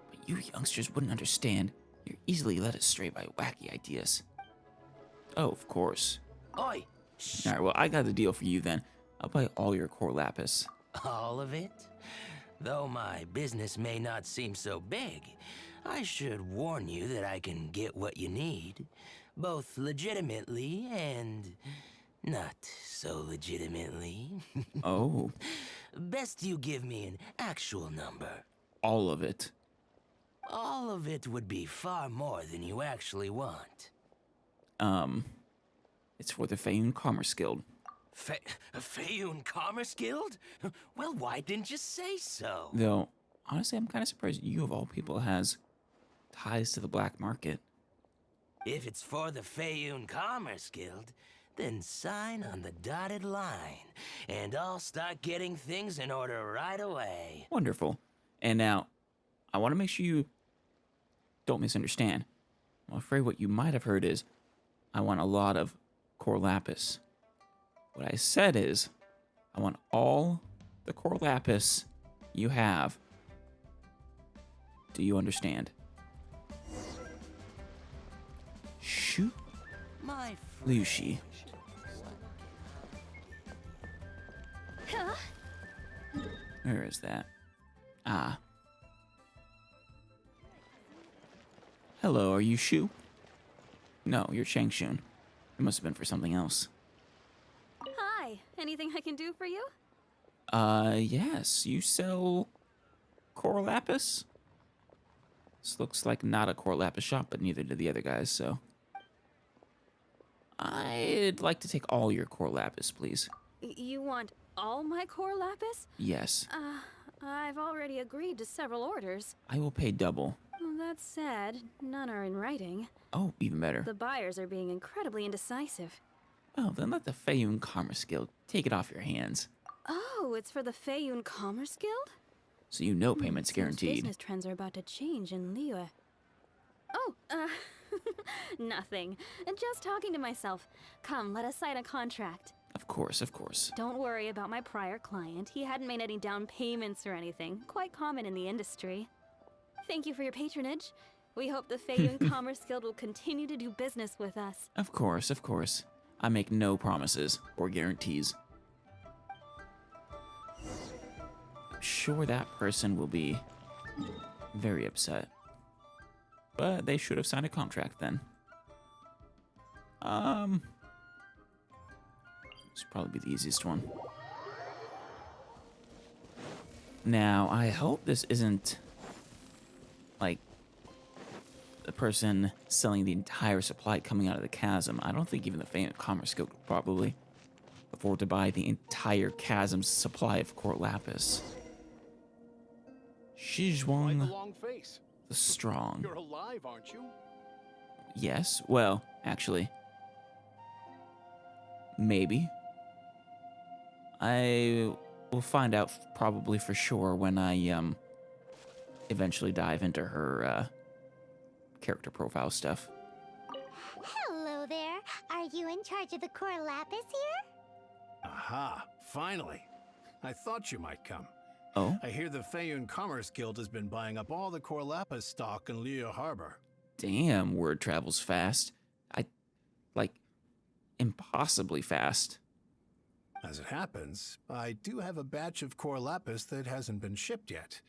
[SPEAKER 1] But you youngsters wouldn't understand. You're easily led astray by wacky ideas. Oh, of course.
[SPEAKER 11] Oi! Shh!
[SPEAKER 1] Alright, well, I got the deal for you then. I'll buy all your core lapis.
[SPEAKER 11] All of it? Though my business may not seem so big, I should warn you that I can get what you need, both legitimately and not so legitimately.
[SPEAKER 1] Oh.
[SPEAKER 11] Best you give me an actual number.
[SPEAKER 1] All of it.
[SPEAKER 11] All of it would be far more than you actually want.
[SPEAKER 1] It's for the Feyun Commerce Guild.
[SPEAKER 11] Feyun Commerce Guild? Well, why didn't you say so?
[SPEAKER 1] Though, honestly, I'm kind of surprised you of all people has ties to the black market.
[SPEAKER 11] If it's for the Feyun Commerce Guild, then sign on the dotted line, and I'll start getting things in order right away.
[SPEAKER 1] Wonderful. And now, I want to make sure you don't misunderstand. I'm afraid what you might have heard is, I want a lot of core lapis. What I said is, I want all the core lapis you have. Do you understand? Shoot.
[SPEAKER 11] My
[SPEAKER 1] Lucy. Where is that? Ah. Hello, are you Shu? No, you're Changshun. It must have been for something else.
[SPEAKER 12] Hi, anything I can do for you?
[SPEAKER 1] Yes. You sell core lapis? This looks like not a core lapis shop, but neither do the other guys, so. I'd like to take all your core lapis, please.
[SPEAKER 12] You want all my core lapis?
[SPEAKER 1] Yes.
[SPEAKER 12] I've already agreed to several orders.
[SPEAKER 1] I will pay double.
[SPEAKER 12] Well, that's sad. None are in writing.
[SPEAKER 1] Oh, even better.
[SPEAKER 12] The buyers are being incredibly indecisive.
[SPEAKER 1] Oh, then let the Feyun Commerce Guild take it off your hands.
[SPEAKER 12] Oh, it's for the Feyun Commerce Guild?
[SPEAKER 1] So you know payment's
[SPEAKER 12] Seems
[SPEAKER 1] guaranteed.
[SPEAKER 12] business trends are about to change in Liyue. Oh, nothing. Just talking to myself. Come, let us sign a contract.
[SPEAKER 1] Of course, of course.
[SPEAKER 12] Don't worry about my prior client. He hadn't made any down payments or anything. Quite common in the industry. Thank you for your patronage. We hope the Feyun Commerce Guild will continue to do business with us.
[SPEAKER 1] Of course, of course. I make no promises or guarantees. I'm sure that person will be very upset. But they should have signed a contract then. This will probably be the easiest one. Now, I hope this isn't like the person selling the entire supply coming out of the chasm. I don't think even the Feyun Commerce Guild could probably afford to buy the entire chasm's supply of core lapis. Shizhuang
[SPEAKER 13] Quite the long face.
[SPEAKER 1] the Strong.
[SPEAKER 13] You're alive, aren't you?
[SPEAKER 1] Yes, well, actually. Maybe. I will find out probably for sure when I eventually dive into her character profile stuff.
[SPEAKER 3] Hello there. Are you in charge of the core lapis here?
[SPEAKER 13] Aha, finally. I thought you might come.
[SPEAKER 1] Oh?
[SPEAKER 13] I hear the Feiyun Commerce Guild has been buying up all the core lapis stock in Liyue Harbor.
[SPEAKER 1] Damn, word travels fast. Impossibly fast.
[SPEAKER 13] As it happens, I do have a batch of core lapis that hasn't been shipped yet.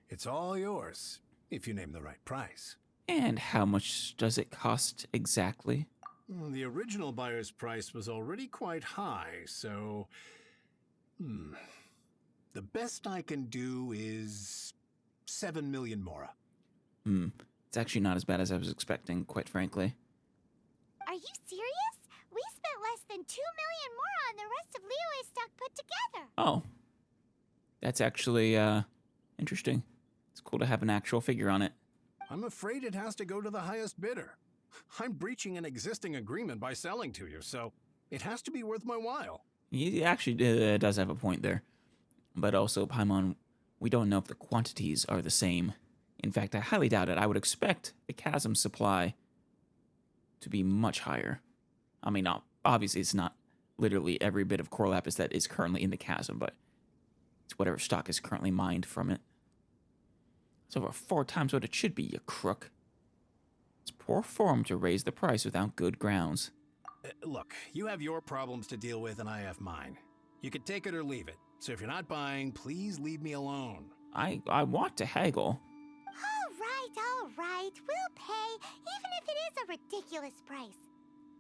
[SPEAKER 13] It's all yours, if you name the right price.
[SPEAKER 1] And how much does it cost exactly?
[SPEAKER 13] The original buyer's price was already quite high, so... The best I can do is 7 million mora.
[SPEAKER 1] It's actually not as bad as I was expecting, quite frankly.
[SPEAKER 3] Are you serious? We spent less than 2 million more on the rest of Liyue's stock put together.
[SPEAKER 1] Oh. That's actually, interesting. It's cool to have an actual figure on it.
[SPEAKER 13] I'm afraid it has to go to the highest bidder. I'm breaching an existing agreement by selling to you, so it has to be worth my while.
[SPEAKER 1] He actually does have a point there. But also, Paimon, we don't know if the quantities are the same. In fact, I highly doubt it. I would expect the chasm supply to be much higher. I mean, obviously it's not literally every bit of core lapis that is currently in the chasm, but it's whatever stock is currently mined from it. It's over 4 times what it should be, you crook. It's poor form to raise the price without good grounds.
[SPEAKER 13] Look, you have your problems to deal with and I have mine. You can take it or leave it. So if you're not buying, please leave me alone.
[SPEAKER 1] I want to haggle.
[SPEAKER 3] All right. We'll pay, even if it is a ridiculous price.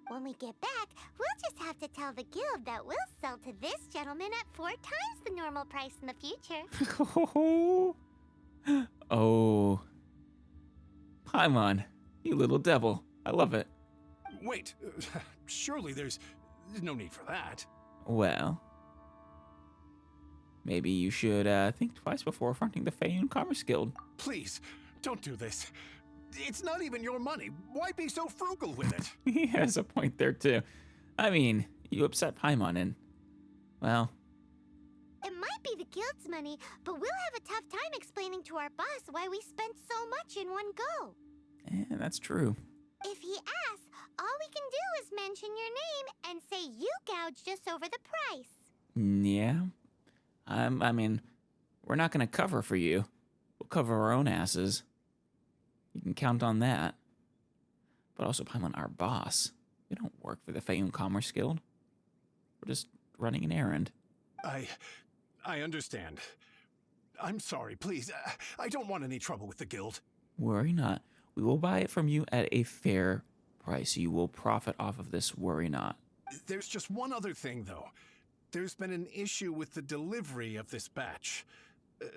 [SPEAKER 3] When we get back, we'll just have to tell the guild that we'll sell to this gentleman at 4 times the normal price in the future.
[SPEAKER 1] Oh. Paimon, you little devil. I love it.
[SPEAKER 13] Wait, surely there's no need for that.
[SPEAKER 1] Well, maybe you should think twice before fronting the Feiyun Commerce Guild.
[SPEAKER 13] Please, don't do this. It's not even your money. Why be so frugal with it?
[SPEAKER 1] He has a point there, too. I mean, you upset Paimon and, well...
[SPEAKER 3] It might be the guild's money, but we'll have a tough time explaining to our boss why we spent so much in one go.
[SPEAKER 1] Yeah, that's true.
[SPEAKER 3] If he asks, all we can do is mention your name and say you gouged us over the price.
[SPEAKER 1] Yeah. I mean, we're not going to cover for you. We'll cover our own asses. You can count on that. But also, Paimon, our boss. We don't work for the Feiyun Commerce Guild. We're just running an errand.
[SPEAKER 13] I understand. I'm sorry, please. I don't want any trouble with the guild.
[SPEAKER 1] Worry not. We will buy it from you at a fair price. You will profit off of this, worry not.
[SPEAKER 13] There's just one other thing, though. There's been an issue with the delivery of this batch.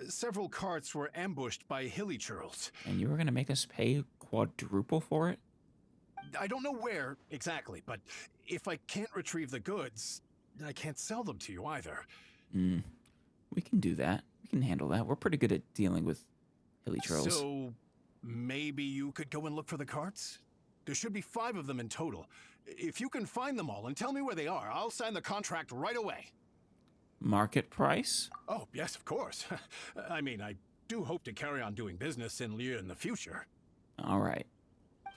[SPEAKER 13] Several carts were ambushed by hilly churls.
[SPEAKER 1] And you were going to make us pay quadruple for it?
[SPEAKER 13] I don't know where exactly, but if I can't retrieve the goods, I can't sell them to you either.
[SPEAKER 1] We can do that. We can handle that. We're pretty good at dealing with hilly churls.
[SPEAKER 13] So, maybe you could go and look for the carts? There should be 5 of them in total. If you can find them all and tell me where they are, I'll sign the contract right away.
[SPEAKER 1] Market price?
[SPEAKER 13] Oh, yes, of course. I mean, I do hope to carry on doing business in Liyue in the future.
[SPEAKER 1] All right.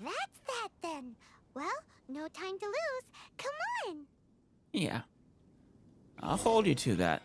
[SPEAKER 3] That's that then. Well, no time to lose. Come on.
[SPEAKER 1] Yeah. I'll hold you to that.